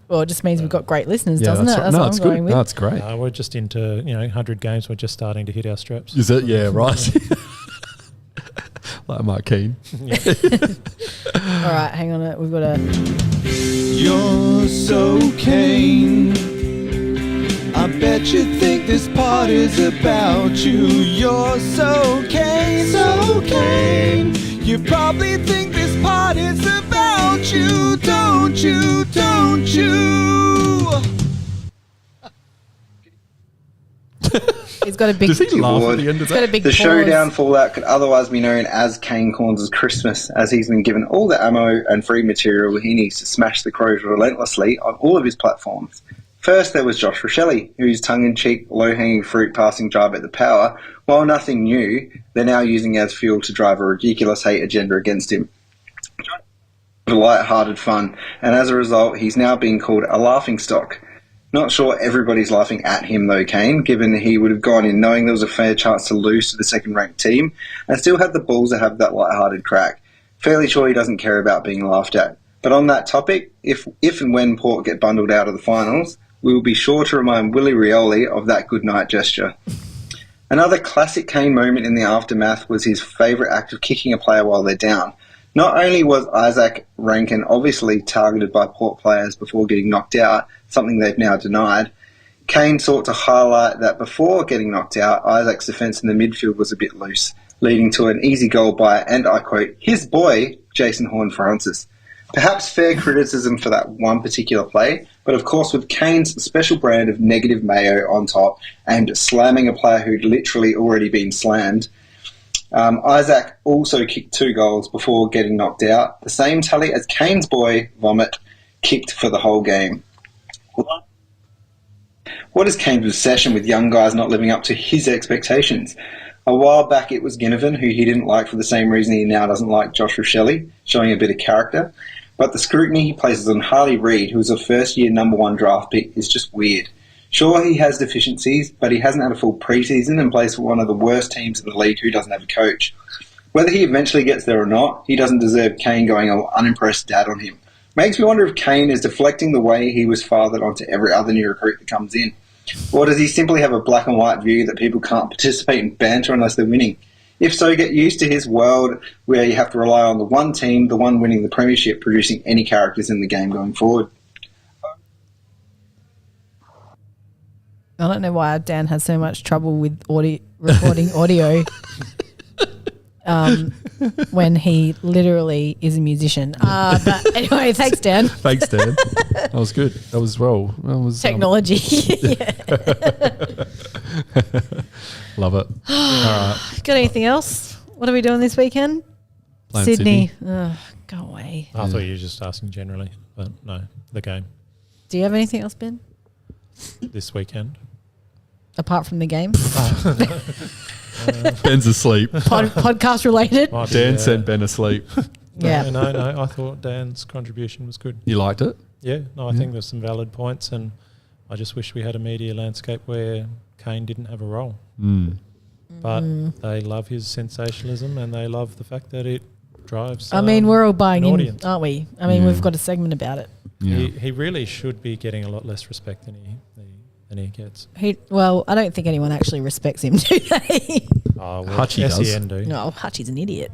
Well, it just means we've got great listeners, Yeah, doesn't it? right. That's No, what it's I'm good. going with. No, it's great. We're just into 100 games. We're just starting to hit our straps. Is it? Yeah, right. Like Mark Keane. All right, hang on. We've got a... You're so keen. I bet you think this part is about you. You're so keen, so keen. You probably think this part is about you, don't you, don't you? He's got a big... Does he laugh at the end of He's got a that? big The pause. showdown fallout could otherwise be known as Kane Corns' Christmas, as he's been given all the ammo and free material he needs to smash the Crows relentlessly on all of his platforms. First, there was Josh Rochelle, whose tongue-in-cheek, low-hanging fruit passing jibe at the power, while nothing new, they're now using as fuel to drive a ridiculous hate agenda against him. Light-hearted fun, and as a result, he's now being called a laughingstock. Not sure everybody's laughing at him though, Kane, given he would have gone in knowing there was a fair chance to lose to the second-ranked team, and still had the balls to have that light-hearted crack. Fairly sure he doesn't care about being laughed at. But on that topic, if and when Port get bundled out of the finals, we will be sure to remind Willie Rioli of that goodnight gesture. Another classic Kane moment in the aftermath was his favourite act of kicking a player while they're down. Not only was Isaac Rankin obviously targeted by Port players before getting knocked out, something they've now denied, Kane sought to highlight that before getting knocked out, Isaac's defence in the midfield was a bit loose. leading to an easy goal by, and I quote, his boy, Jason Horne-Francis. Perhaps fair criticism for that one particular play, but of course with Kane's special brand of negative mayo on top and slamming a player who'd literally already been slammed, Isaac also kicked 2 goals before getting knocked out, the same tally as Kane's boy, Vomit, kicked for the whole game. What is Kane's obsession with young guys not living up to his expectations? A while back it was Ginnivan, who he didn't like for the same reason he now doesn't like Josh Rochelle, showing a bit of character. But the scrutiny he places on Harley Reid, who was a first-year number 1 draft pick, is just weird. Sure, he has deficiencies, but he hasn't had a full preseason and plays for one of the worst teams in the league who doesn't have a coach. Whether he eventually gets there or not, he doesn't deserve Kane going all unimpressed dad on him. Makes me wonder if Kane is deflecting the way he was fathered onto every other new recruit that comes in. Or does he simply have a black and white view that people can't participate in banter unless they're winning? If so, get used to his world where you have to rely on the one team, the one winning the premiership, producing any characters in the game going forward. I don't know why Dan has so much trouble with recording audio when he literally is a musician. But anyway, thanks, Dan. Thanks, Dan. That was good. That was well. That was technology. Love it. All right. Got anything else? What are we doing this weekend? Playing Sydney. Ugh, go away. I thought you were just asking generally, but no, the game Do you have anything else, Ben? this weekend. Apart from the game? Ben's asleep. Podcast related? Dan sent Ben asleep. Yeah. No. I thought Dan's contribution was good. You liked it? Yeah. No, I think there's some valid points, and I just wish we had a media landscape where Kane didn't have a role. But they love his sensationalism, and they love the fact that it drives. I mean, we're all buying in, audience. aren't we? I mean, we've got a segment about it. Yeah. He really should be getting a lot less respect than he gets. Well, I don't think anyone actually respects him, do they? Oh, well, Hutchie does. SEN do. No, Hutchie's an idiot.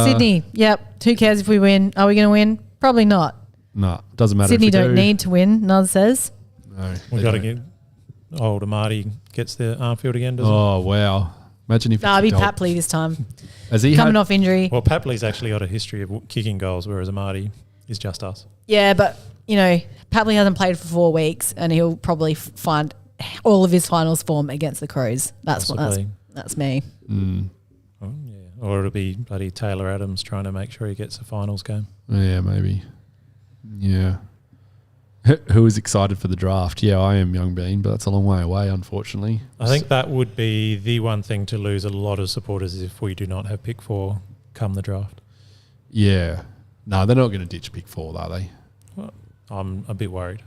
Sydney, yep. Who cares if we win? Are we going to win? Probably not. No, doesn't matter. Sydney if we don't need to win, Nuz says. No, We've got to get old Amati gets the Armfield again, doesn't Oh, wow. Imagine if I'll be Papley this time. Has he coming had, off injury. Well, Papley's actually got a history of kicking goals, whereas Amati is just us. Yeah, but, you know, Papley hasn't played for 4 weeks and he'll probably find all of his finals form against the Crows. That's me. Oh, yeah. Or it'll be bloody Taylor Adams trying to make sure he gets a finals game. Yeah, maybe. Yeah. Who is excited for the draft? Yeah, I am, Young Bean, but that's a long way away, unfortunately. I think that would be the one thing to lose a lot of supporters if we do not have pick 4 come the draft. Yeah. No, they're not going to ditch pick 4, are they? Well, I'm a bit worried.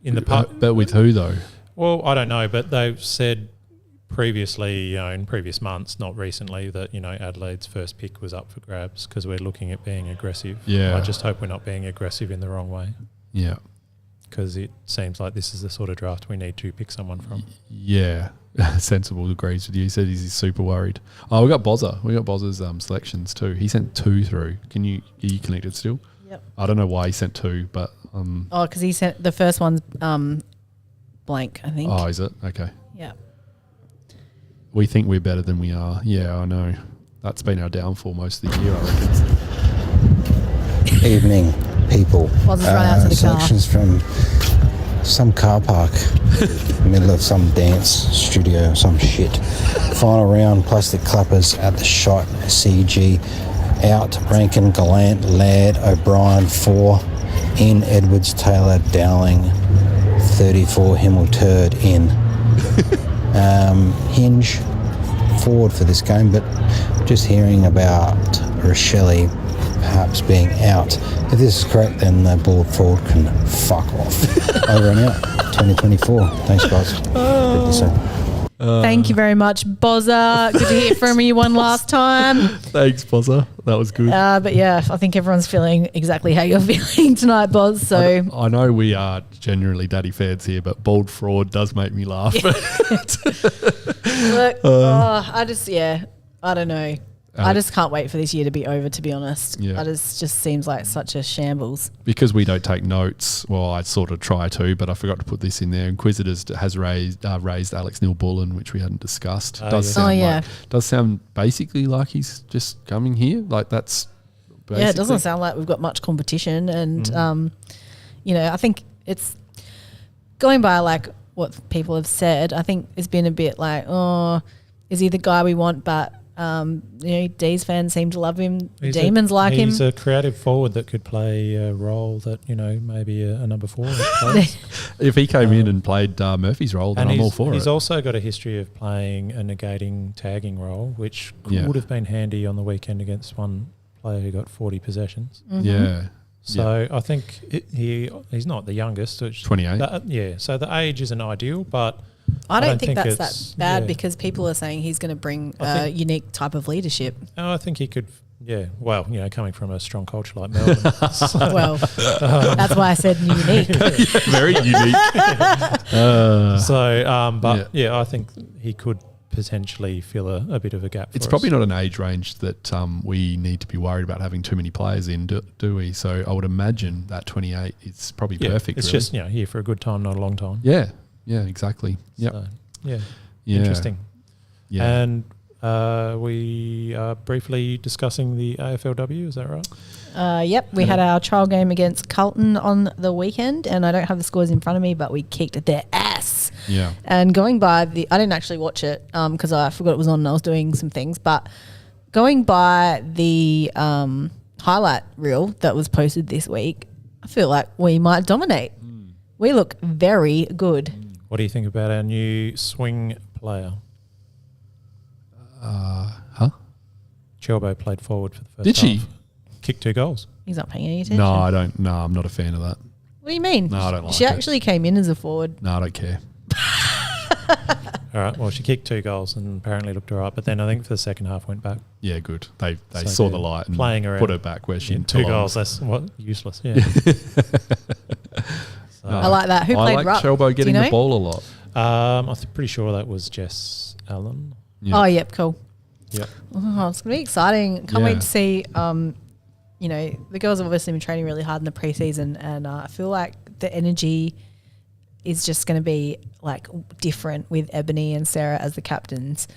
But with who, though? Well, I don't know, but they've said previously, in previous months, not recently, that, Adelaide's first pick was up for grabs because we're looking at being aggressive. Yeah. I just hope we're not being aggressive in the wrong way. Yeah. Because it seems like this is the sort of draft we need to pick someone from. Yeah. Sensible agrees with you. He said he's super worried. Oh, we got Bozza. We got Bozza's selections too. He sent 2 through. Are you connected still? Yep. I don't know why he sent 2, but... because he sent the first one's blank, I think. Oh, is it? Okay. Yeah. We think we're better than we are. Yeah, I know. That's been our downfall most of the year, I reckon. Evening, people. Bozza's run out to the car. Selections from some car park, middle of some dance studio, some shit. Final round, plastic clappers at the shot. CG out. Rankin, Gallant, Laird, O'Brien 4. In Edwards, Taylor, Dowling 34. Himmel, Turd in. Hinge forward for this game, but just hearing about Rochelle perhaps being out. If this is correct, then the board forward can fuck off. Over and out. 2024. Thanks, guys. Good to see. Thank you very much, Bozza. Good to hear from you one last time. Thanks, Bozza. That was good. But yeah, I think everyone's feeling exactly how you're feeling tonight, Boz. So I know we are generally daddy fans here, but Bald Fraud does make me laugh. Look, I don't know. I just can't wait for this year to be over, to be honest. Yeah. It just seems like such a shambles. Because we don't take notes, well, I sort of try to, but I forgot to put this in there. Inquisitors has raised Alex Neil-Bullen, which we hadn't discussed. Does sound basically like he's just coming here. Like that's basically. Yeah, it doesn't sound like we've got much competition. And, I think it's going by like what people have said. I think it's been a bit like, oh, is he the guy we want? But D's fans seem to love him. Demons like him. He's a creative forward that could play a role that, maybe a number 4 plays. If he came in and played Murphy's role, then I'm all for it. He's also got a history of playing a negating tagging role, which would have been handy on the weekend against one player who got 40 possessions. Mm-hmm. Yeah. So I think he's not the youngest. 28. So the age isn't ideal, but I don't think that's that bad because people are saying he's going to bring a unique type of leadership. Oh, I think he could. Yeah, well, coming from a strong culture like Melbourne. Well, that's why I said unique. Very unique. I think he could potentially fill a bit of a gap. It's probably not an age range that we need to be worried about having too many players in, do we? So I would imagine that 28 is probably perfect. It's just here for a good time, not a long time. Yeah. Yeah, exactly. Yep. So, interesting. Yeah. And we are briefly discussing the AFLW, is that right? Yep, we had our trial game against Carlton on the weekend, and I don't have the scores in front of me, but we kicked their ass. Yeah. And going by I didn't actually watch it because I forgot it was on and I was doing some things, but going by the highlight reel that was posted this week, I feel like we might dominate. We look very good. What do you think about our new swing player? Chelbo played forward for the first half. Did she? Kicked 2 goals. He's not paying any attention. No, I don't. No, I'm not a fan of that. What do you mean? No, I don't like She it. actually came in as a forward. No, I don't care. All right. Well, she kicked 2 goals and apparently looked all right. But then I think for the second half went back. Yeah, good. They saw the light and playing around, put her back where she 2 goals. That's useless. Yeah. I like that. Who played I like ruck? Chelbo getting the ball a lot. I'm pretty sure that was Jess Allen. Yeah. Oh, yep, cool. Yep. Oh, it's going to be exciting. Can't wait to see, the girls have obviously been training really hard in the preseason, and I feel like the energy is just going to be like different with Ebony and Sarah as the captains.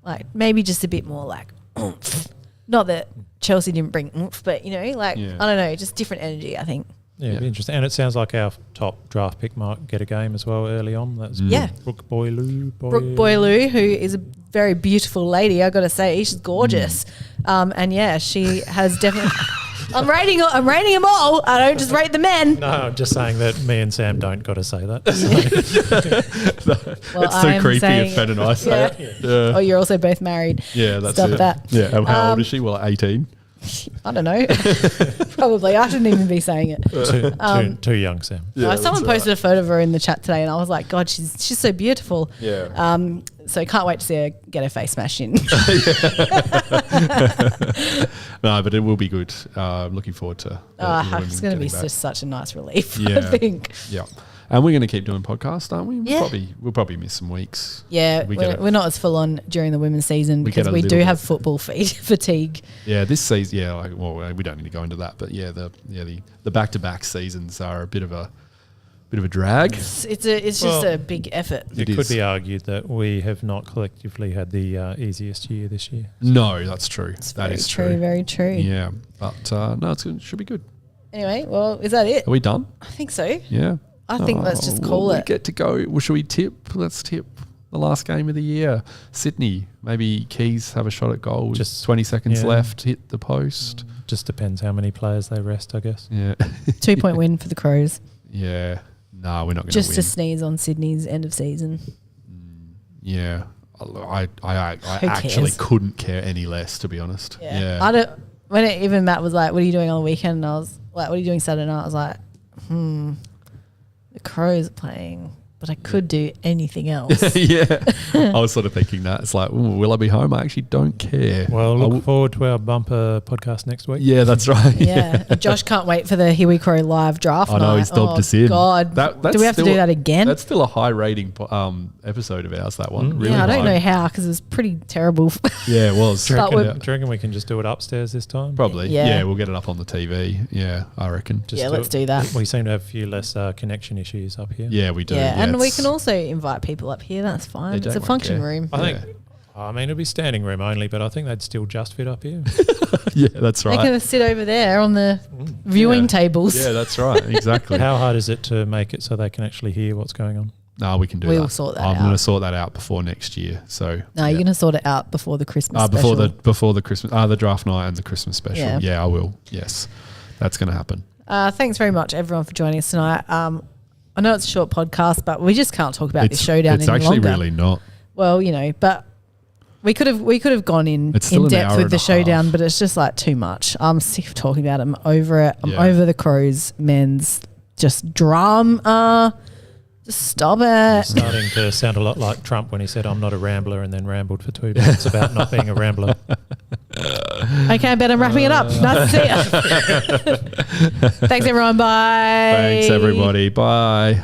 Like maybe just a bit more like oomph. Not that Chelsea didn't bring oomph, but I don't know, just different energy, I think. Yeah, it'd be interesting. And it sounds like our top draft pick might get a game as well early on. That's Brooke Boyloo. Brooke Boyloo, who is a very beautiful lady, I got to say. She's gorgeous. She has definitely... I'm rating them all. I don't just rate the men. No, I'm just saying that me and Sam don't got to say that. Well, it's too creepy if Ben and I say it. Yeah. Oh, you're also both married. Yeah, that's Stop it. that. Yeah, and how old is she? Well, 18. I don't know. Probably. I shouldn't even be saying it. Too young, Sam. Yeah, someone posted a photo of her in the chat today, and I was like, God, she's so beautiful. Yeah. So can't wait to see her get her face smashed in. No, but it will be good. Looking forward to. It's going to be just such a nice relief. Yeah. I think. Yeah. And we're going to keep doing podcasts, aren't we? Yeah. We'll probably miss some weeks. Yeah, we're not as full on during the women's season because we do have football fatigue. Yeah, this season. Yeah, we don't need to go into that, but the back-to-back seasons are a bit of a drag. It's just a big effort. It could be argued that we have not collectively had the easiest year this year. No, that's true. That is true. Very true. Yeah, but no, it should be good. Anyway, well, is that it? Are we done? I think so. Yeah. I think let's just call it. We get to go. Well, should we tip? Let's tip the last game of the year. Sydney. Maybe Keys have a shot at goal. Just 20 seconds left. Hit the post. Just depends how many players they rest, I guess. Yeah. 2-point win for the Crows. Yeah. No, we're not going to win. Just to sneeze on Sydney's end of season. Yeah. I actually couldn't care any less, to be honest. Yeah. Even Matt was like, what are you doing on the weekend? And I was like, what are you doing Saturday night? I was like, the Crows are playing but I could do anything else. Yeah. I was sort of thinking that. It's like, ooh, will I be home? I actually don't care. Well, look forward to our bumper podcast next week. Yeah, that's right. Yeah. Josh can't wait for the Here We Crow live draft I know, night. he's dobbed us in. God. That's do we have to do that again? That's still a high rating episode of ours, that one. Really yeah, I don't high. know how because it was pretty terrible. Yeah, it was. Do you reckon we can just do it upstairs this time? Probably. Yeah. Yeah, we'll get it up on the TV. Yeah, I reckon. Yeah, let's do that. We seem to have a few less connection issues up here. Yeah, we do. Yeah, and we can also invite people up here. That's fine. It's a function room. I think. I mean, it'll be standing room only, but I think they'd still just fit up here. Yeah, that's right. They can sit over there on the viewing tables. Yeah, that's right. Exactly. How hard is it to make it so they can actually hear what's going on? No, we can do that. We'll sort that I'm out. going to sort that out before next year. So No, you're going to sort it out before the Christmas before special. before the Christmas, the draft night and the Christmas special. Yeah. I will. Yes, that's going to happen. Thanks very much, everyone, for joining us tonight. I know it's a short podcast, but we just can't talk about this showdown any longer. It's actually really not. Well, but we could have gone in depth with the showdown, but it's just like too much. I'm sick of talking about it. I'm over it. I'm over the Crows men's just drama. Just stop it. It's starting to sound a lot like Trump when he said, "I'm not a rambler," and then rambled for 2 minutes about not being a rambler. Okay, I bet I'm wrapping it up. Nice to see you. Thanks, everyone. Bye. Thanks, everybody. Bye.